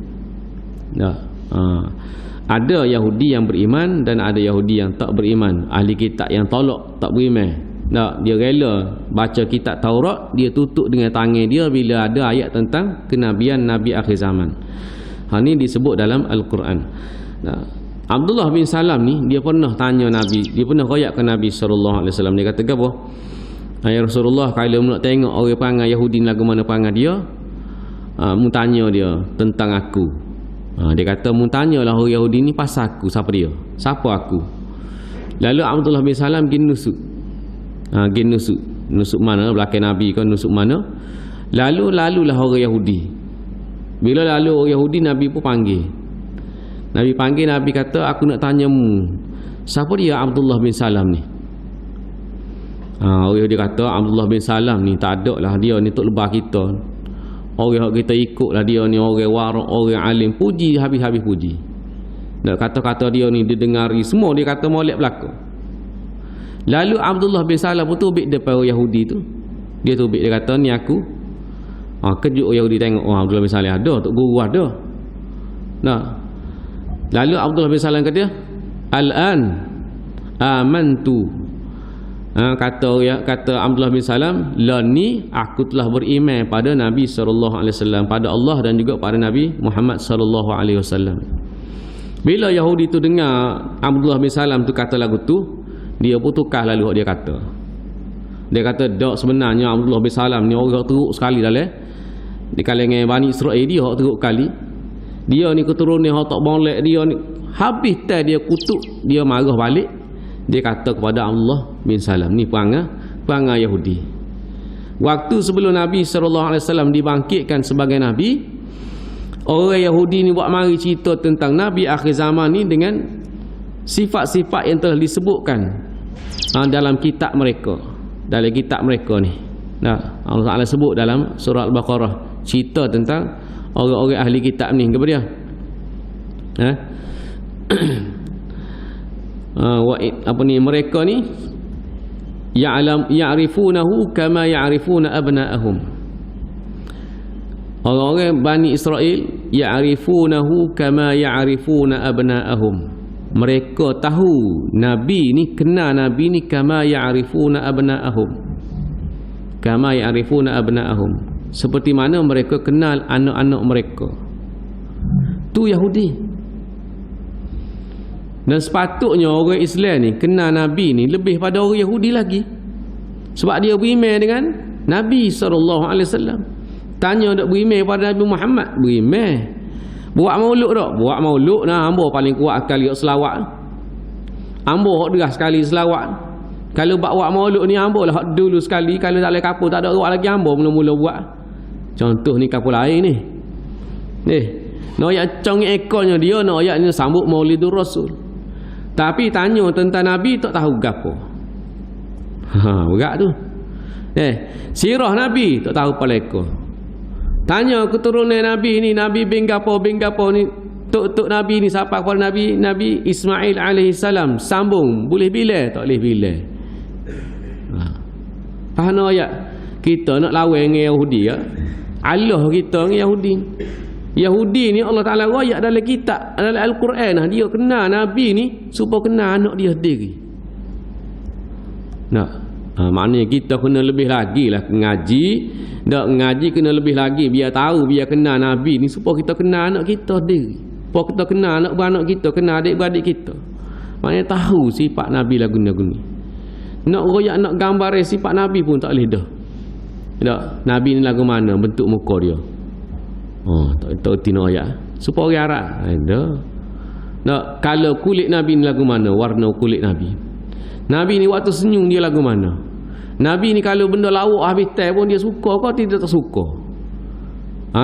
Ada Yahudi yang beriman dan ada Yahudi yang tak beriman. Ahli kitab yang tolak, tak beriman. Dia rela baca kitab Taurat, dia tutup dengan tangan dia bila ada ayat tentang kenabian Nabi akhir zaman. Ini disebut dalam Al-Quran. Abdullah bin Salam ni, dia pernah tanya Nabi, dia pernah royak ke Nabi SAW. Dia kata apa? Ya Rasulullah, kalau nak tengok orang perangai Yahudi lagu mana perangai dia, mu tanya dia tentang aku. Dia kata, mu tanyalah orang Yahudi ni pasal aku, siapa dia, siapa aku. Lalu Abdullah bin Salam pergi nusuk mana belakang Nabi kan, nusuk mana. Lalulah orang Yahudi. Bila lalu orang Yahudi, Nabi pun panggil. Nabi panggil, Nabi kata, aku nak tanya mu, siapa dia Abdullah bin Salam ni? Orang Yahudi kata, Abdullah bin Salam ni tak ada lah, dia ni tok lebar kita, orang kita ikut lah dia ni, orang warak, orang alim. Puji habis-habis puji. Kata-kata dia ni didengari semua, dia kata molek belaka. Lalu Abdullah bin Salam pun tubik depan orang Yahudi tu. Dia tubik, dia kata, ni aku. Kejut orang Yahudi tengok, Abdullah bin Salam ada, Tok Guru ada. Lalu Abdullah bin Salam kata, al-an amantu. Kata Abdullah bin Salam, la ni aku telah beriman pada Nabi SAW, pada Allah dan juga pada Nabi Muhammad SAW. Bila Yahudi tu dengar Abdullah bin Salam tu kata lagu tu, dia pun tukar lalu dia kata. Dia kata, dak, sebenarnya Abdullah bin Salam ni orang teruk sekali dalam di kalangan Bani Israel, dia teruk kali. Dia ni keturunan hak tak boleh, dia ni habis tak dia kutuk, dia marah balik. Dia kata kepada Abdullah bin Salam, ni perangai Yahudi. Waktu sebelum Nabi SAW dibangkitkan sebagai Nabi, orang Yahudi ni buat mari cerita tentang Nabi akhir zaman ni dengan sifat-sifat yang telah disebutkan dalam kitab mereka. Dalam kitab mereka ni. Nah, Allah Ta'ala sebut dalam surah Al-Baqarah cerita tentang orang-orang ahli kitab ni. Apa dia? Apa ni, mereka ni ya'rifunahu kama ya'rifuna abna'ahum. Orang-orang Bani Israel ya'rifunahu kama ya'rifuna abna'ahum. Mereka tahu Nabi ni, kenal Nabi ni kama ya'rifuna abna'ahum. Kama ya'rifuna abna'ahum. Seperti mana mereka kenal anak-anak mereka. Tu Yahudi. Dan sepatutnya orang Islam ni kenal Nabi ni lebih pada orang Yahudi lagi. Sebab dia beriman dengan Nabi SAW. Tanya dak beriman pada Nabi Muhammad, beriman. Buat maulud tak? Buat maulud nah, hamba paling kuat sekali selawat. Hamba hok deras sekali selawat. Kalau buat maulud ni hamba lah dulu sekali, kalau tak boleh kapur tak ada buat lagi, hamba mula-mula buat. Contoh ni kapur lain ni. Nak ayat cong ekornya dia, nak ayatnya sambut Maulidur Rasul. Tapi tanya tentang Nabi tak tahu gapo. Berat tu. Sirah Nabi tak tahu paleko. Tanya keturunan Nabi ni, Nabi bin gapo ni, tok Nabi ni siapa kepada Nabi Ismail alaihi salam, sambung boleh bila tak boleh bila. Faham ayat? Kita nak lawan dengan Yahudi ya. Allah kita dengan Yahudi. Yahudi ni Allah Ta'ala rayak dalam kitab, dalam Al-Quran lah. Dia kenal Nabi ni supaya kenal anak dia sendiri. Maknanya kita kena lebih lagi lah ngaji. Tak ngaji kena lebih lagi, biar tahu, biar kenal Nabi ni supaya kita kenal anak kita sendiri. Supaya kita kenal anak beranak kita, kenal adik-beradik kita. Maknanya tahu sifat Nabi lagu ni. Nak royak, nak gambar sifat Nabi pun tak boleh dah. Tak, Nabi ni lagu mana, bentuk muka dia. Tak tino ayat supaya orang Arab ada. Nak kalau kulit Nabi ni lagu mana, warna kulit Nabi. Nabi ni waktu senyum dia lagu mana. Nabi ni kalau benda lawak habis teh pun dia suka ke tidak tak suka.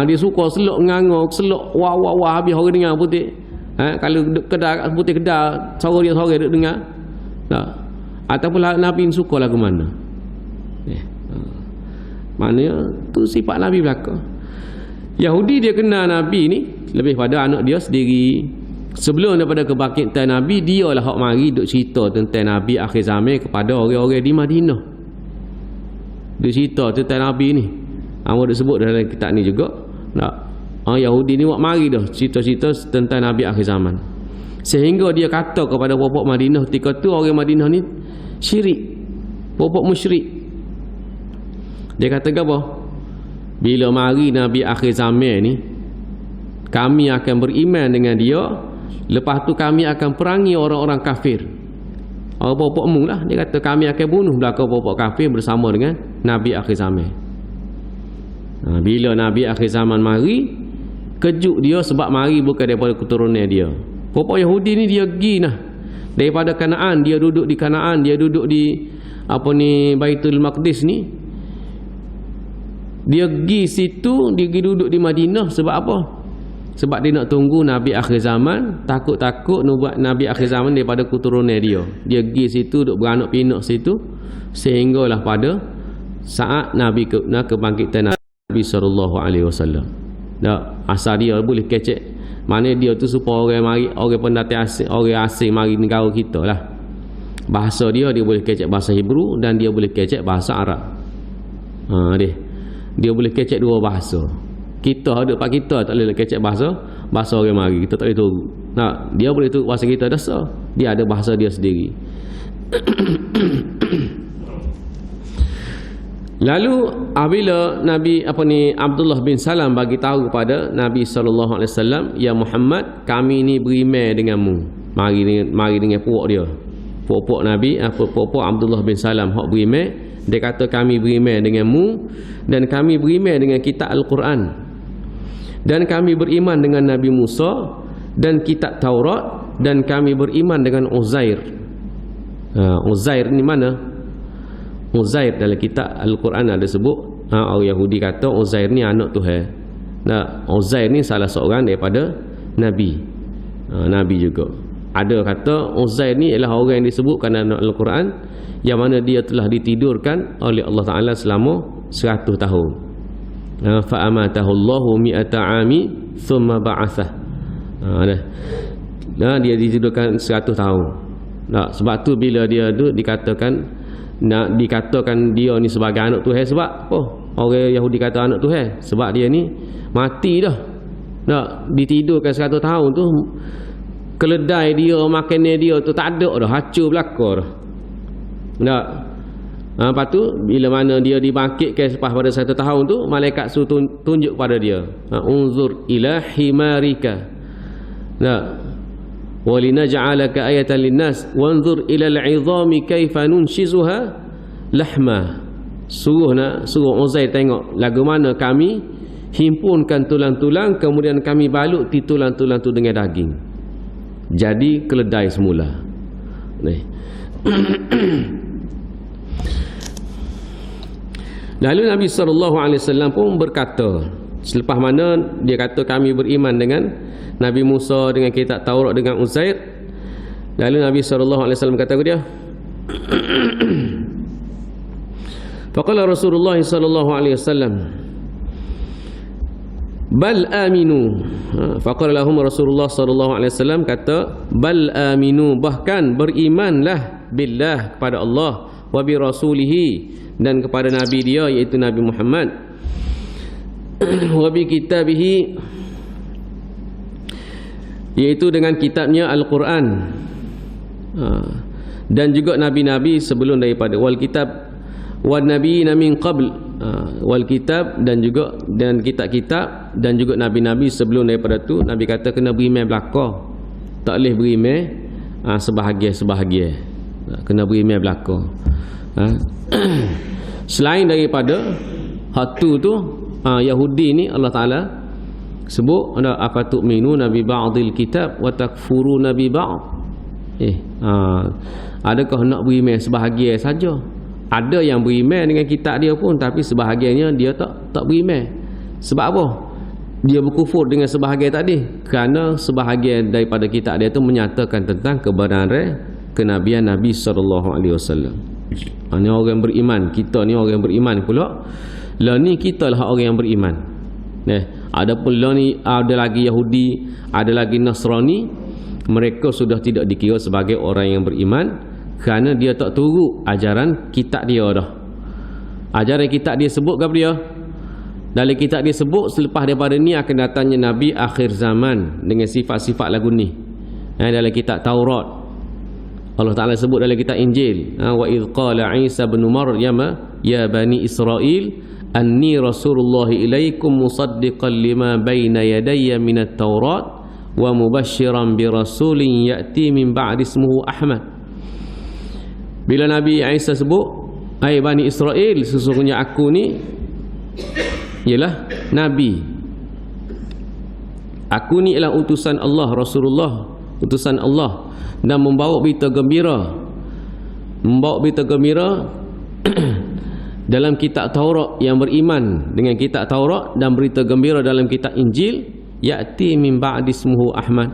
Dia suka selok ngangok, selok wah habis orang dengar putih. Kalau kedai putih kedai sore duk dengar. Tak. Ataupun Nabi ni suka lagu mana. Maknanya tu sifat Nabi belaka. Yahudi dia kenal Nabi ni lebih pada anak dia sendiri. Sebelum daripada kebangkitan Nabi, dia lah hak mari duk cerita tentang Nabi akhir zaman kepada orang-orang di Madinah. Duk cerita tentang Nabi ni. Amo duk sebut dalam kitab ni juga. Yahudi ni buat mari dah cerita-cerita tentang Nabi akhir zaman. Sehingga dia kata kepada puak-puak Madinah ketika tu, orang Madinah ni syirik. Puak-puak musyrik. Dia kata apa? Bila mari Nabi akhir zaman ni, kami akan beriman dengan dia. Lepas tu kami akan perangi orang-orang kafir. Orang-orang umum lah. Dia kata kami akan bunuh belakang orang-orang kafir bersama dengan Nabi akhir zaman. Bila Nabi akhir zaman mari, kejut dia sebab mari bukan daripada keturunan dia. Orang Yahudi ni dia pergi nah. Daripada Kanaan, dia duduk di Kanaan, dia duduk di Baitul Maqdis ni. Dia pergi situ, dia pergi duduk di Madinah sebab apa? Sebab dia nak tunggu Nabi akhir zaman. Takut-takut nubuat Nabi akhir zaman daripada keturunan dia. Dia pergi situ, duduk beranak pinak situ, sehinggalah pada saat Nabi kebangkitan Nabi SAW. Asal dia boleh kecek. Mana dia tu supaya orang mari, orang pendatang asing, orang asing mari negara kita lah. Bahasa dia boleh kecek bahasa Hebrew dan dia boleh kecek bahasa Arab. Dia boleh kecek dua bahasa. Kita ada pak kita tak boleh kecek bahasa orang mari. Kita tak boleh tahu. Dia boleh tahu bahasa kita dasar. Dia ada bahasa dia sendiri. Lalu apabila Nabi Abdullah bin Salam bagi tahu kepada Nabi SAW, ya Muhammad, kami ni beriman denganmu. Mari dengan puak dia. Puak Nabi, puak Abdullah bin Salam hak beriman. Dia kata kami beriman denganmu dan kami beriman dengan kitab Al-Quran. Dan kami beriman dengan Nabi Musa dan kitab Taurat, dan kami beriman dengan Uzair. Uzair ni mana? Uzair dalam kitab Al-Quran ada sebut. Orang Yahudi kata Uzair ni anak Tuhan. Nah, Uzair ni salah seorang daripada Nabi. Nabi juga. Ada kata Uzair ni ialah orang yang disebutkan dalam Al-Quran, yang mana dia telah ditidurkan oleh Allah Ta'ala selama 100 tahun. Fa'amatahu Allahu mi'ata ami thumma ba'athah. Dia ditidurkan 100 tahun. Sebab tu bila dia tu dikatakan dia ni sebagai anak Tuhan. Sebab apa? Orang Yahudi kata anak Tuhan sebab dia ni mati dah. Ditidurkan 100 tahun tu, keledai dia, makanan dia tu tak ada dah, hancur belaka dah. Lepas tu bila mana dia dibangkitkan selepas pada 1 tahun tu, malaikat suruh tunjuk pada dia, unzur ila himarika walinaj'alaka ayatan linnas wanzur ila al'idhami kaifa nunshizuha lahma. Suruh Uzair tengok lagu mana kami himpunkan tulang-tulang, kemudian kami balut ti tulang-tulang tu dengan daging, jadi keledai semula. Lalu Nabi SAW pun berkata, selepas mana dia kata kami beriman dengan Nabi Musa, dengan kitab Taurat, dengan Uzair, lalu Nabi SAW kata kepada dia, faqala Rasulullah SAW bal aminu. Faqala lahum Rasulullah SAW kata, bal aminu, bahkan berimanlah billah, kepada Allah, wa bi rasulihi, dan kepada Nabi dia iaitu Nabi Muhammad, wa bi kitabihi, iaitu dengan kitabnya Al-Quran, dan juga nabi-nabi sebelum daripada, wal kitab wan nabiyina min qabl, wal kitab, dan kitab-kitab, dan juga nabi-nabi sebelum daripada tu. Nabi kata kena beriman belaka, tak boleh beriman sebahagian, kena beriman belaka. Selain daripada hatu tu, Yahudi ni Allah Ta'ala sebut ada afatu'minuna bi ba'dil kitab wa takfuruna bi ba'd. Adakah nak beriman sebahagian saja? Ada yang beriman dengan kitab dia pun, tapi sebahagiannya dia tak beriman. Sebab apa? Dia berkufur dengan sebahagian tadi, kerana sebahagian daripada kitab dia tu menyatakan tentang kebenaran kenabian Nabi SAW. Ini orang beriman. Kita ni orang beriman pula. Lah ni kita lah orang yang beriman. Adapun lah ni ada lagi Yahudi, ada lagi Nasrani, mereka sudah tidak dikira sebagai orang yang beriman, kerana dia tak turut ajaran kitab dia dah. Ajaran kitab dia sebut kepada dia, dalam kitab dia sebut selepas daripada ni akan datangnya Nabi akhir zaman dengan sifat-sifat lagu ni. Dalam kitab Taurat Allah Ta'ala sebut, dalam kitab Injil, wa idh qala Isa bin Maryam ya bani Israel anni rasulullah ilaikum musaddiqan lima baina yadayya minat Taurat wa mubashiran bi rasulin ya'ti min ba'di ismuhu Ahmad. Bila Nabi Isa sebut, hai Bani Israel, sesungguhnya aku ni ialah Nabi, aku ni ialah utusan Allah, Rasulullah, utusan Allah, dan membawa berita gembira dalam kitab Taurat, yang beriman dengan kitab Taurat, dan berita gembira dalam kitab Injil, ya'ti min ba'di ismuhu Ahmad,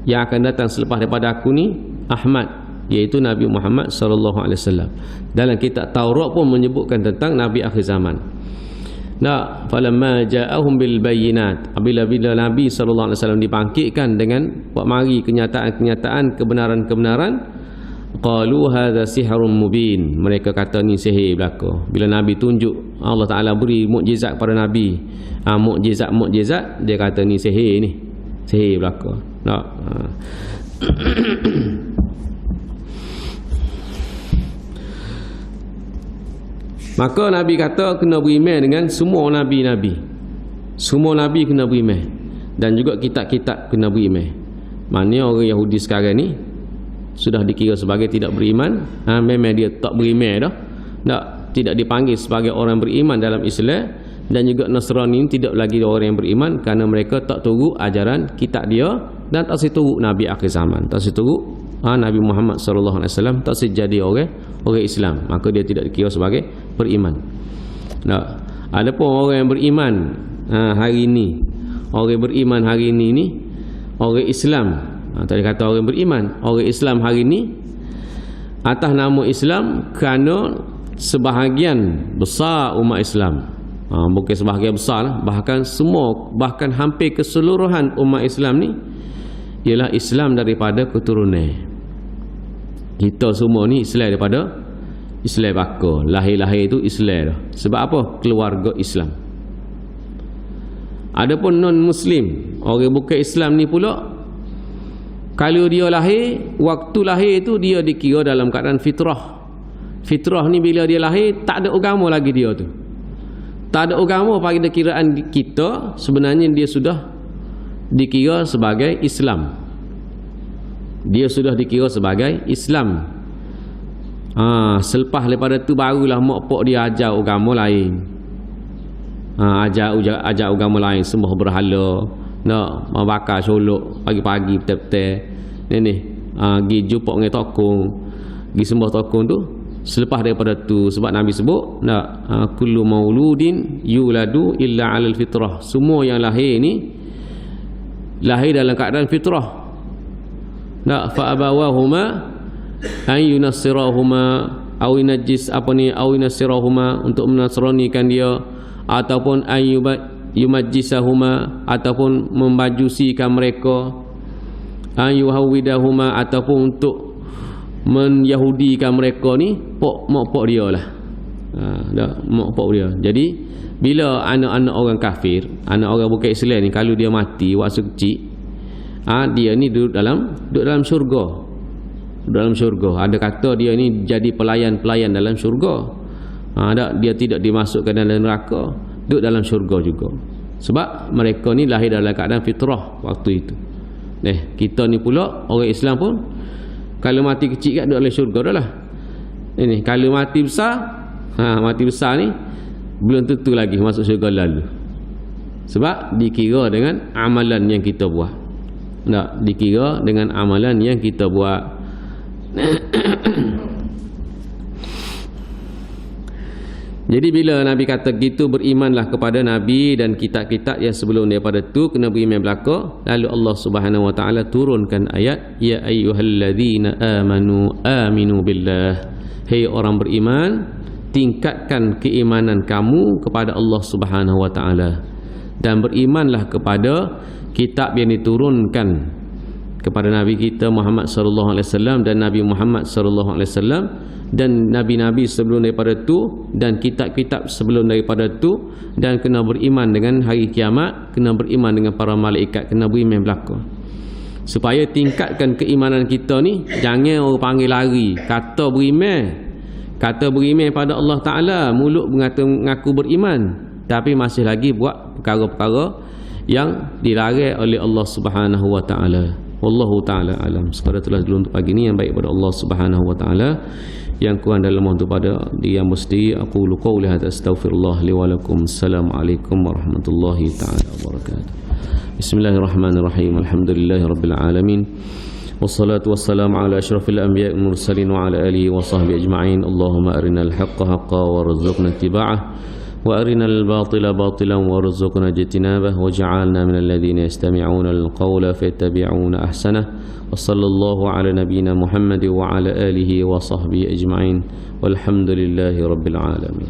yang akan datang selepas daripada aku ni Ahmad, iaitu Nabi Muhammad SAW. Dalam kitab Taurat pun menyebutkan tentang Nabi akhir zaman. Falamma ja'ahum bil bayyinat, bila Nabi SAW dibangkitkan dengan buat mari kenyataan-kenyataan, kebenaran-kebenaran, qalu hadza sihrun mubin, mereka kata ni sihir belaka. Bila Nabi tunjuk, Allah Ta'ala beri mukjizat kepada Nabi, mukjizat, dia kata ni sihir, ni sihir belaka. Maka Nabi kata kena beriman dengan semua Nabi-Nabi. Semua Nabi kena beriman, dan juga kitab-kitab kena beriman. Maknanya orang Yahudi sekarang ni sudah dikira sebagai tidak beriman. Memang dia tak beriman dah. Tidak dipanggil sebagai orang beriman dalam Islam, dan juga Nasrani tidak lagi orang yang beriman kerana mereka tak turut ajaran kitab dia dan tak seturut Nabi akhir zaman, tak seturut Nabi Muhammad sallallahu alaihi wasallam, tak sejadi orang Islam, maka dia tidak dikira sebagai beriman. Nah, adapun orang yang beriman hari ini, orang beriman hari ini ni orang Islam. Tadi kata orang beriman, orang Islam hari ini atas nama Islam kerana sebahagian besar umat Islam, bukan sebahagian besar, bahkan semua, bahkan hampir keseluruhan umat Islam ni ialah Islam daripada keturunan. Kita semua ni Islam daripada Islam bakar, lahir-lahir itu Islam dah. Sebab apa? Keluarga Islam. Adapun non-Muslim, orang bukan Islam ni pula, kalau dia lahir, waktu lahir itu dia dikira dalam keadaan fitrah. Fitrah ni bila dia lahir, tak ada agama lagi dia tu. Tak ada agama pada kiraan kita, sebenarnya dia sudah dikira sebagai Islam. Dia sudah dikira sebagai Islam. Selepas daripada tu barulah mak pak dia ajar agama lain. Ajar agama lain, sembah berhala, nak membakar solok pagi-pagi betul-betul ni pergi jumpa dengan tokong, pergi sembah tokong tu. Selepas daripada tu, sebab Nabi sebut kullu mauludin yuladu illa 'alal fitrah, semua yang lahir ni lahir dalam keadaan fitrah. Fa abawahuma an yunassirahuma aw yunajjis aw yunassirahuma, untuk menasranikan dia, ataupun yumajjisahuma, ataupun membajusikan mereka, yuhawidahuma, ataupun untuk menyahudikan mereka ni mak pak dia lah. Mak pak dia. Jadi bila anak-anak orang kafir, anak orang bukan Islam ni, kalau dia mati waktu kecil, dia ni duduk dalam syurga. Dalam syurga. Ada kata dia ni jadi pelayan-pelayan dalam syurga. Dia tidak dimasukkan dalam neraka, duduk dalam syurga juga. Sebab mereka ni lahir dalam keadaan fitrah waktu itu. Kita ni pula orang Islam pun kalau mati kecil kat duduk dalam syurga dah lah. Ini kalau mati besar, mati besar ni belum tentu lagi masuk syurga lalu. Sebab dikira dengan amalan yang kita buat. Dikira dengan amalan yang kita buat. Jadi bila Nabi kata gitu, berimanlah kepada Nabi dan kitab-kitab yang sebelum daripada tu, kena beriman belaka. Lalu Allah Subhanahu wa taala turunkan ayat, ya ayyuhalladzina amanu aminu billah. Hei orang beriman, tingkatkan keimanan kamu kepada Allah Subhanahu wa taala dan berimanlah kepada kitab yang diturunkan kepada Nabi kita Muhammad sallallahu alaihi wasallam dan Nabi Muhammad sallallahu alaihi wasallam dan nabi-nabi sebelum daripada tu dan kitab-kitab sebelum daripada tu, dan kena beriman dengan hari kiamat, kena beriman dengan para malaikat, kena beriman belaka. Supaya tingkatkan keimanan kita ni, jangan orang panggil lari kata beriman pada Allah Taala, mulut mengaku beriman tapi masih lagi buat perkara-perkara yang dilarang oleh Allah Subhanahu wa taala. Wallahu taala alam. Sekadar telah dulu untuk pagi ni, yang baik pada Allah Subhanahu wa taala, yang kurang dalam untuk pada dia mesti aku qawli hadza astaghfirullah li wa lakum. Assalamualaikum warahmatullahi taala wabarakatuh. Bismillahirrahmanirrahim. Alhamdulillahirabbil alamin. Wassalatu wassalamu ala asyrafil anbiya'i wal mursalin wa ala alihi wa sahbihi ajma'in. Allahumma arinal haqqa haqqan warzuqna ittiba'ah wa arinal batila batilan warzuqna ijtinabah waj'alna minal ladzina yastami'una al-qawla fayattabi'una ahsanah. Wa sallallahu ala nabiyyina Muhammad wa ala alihi wa sahbihi ajma'in. Walhamdulillahi rabbil alamin.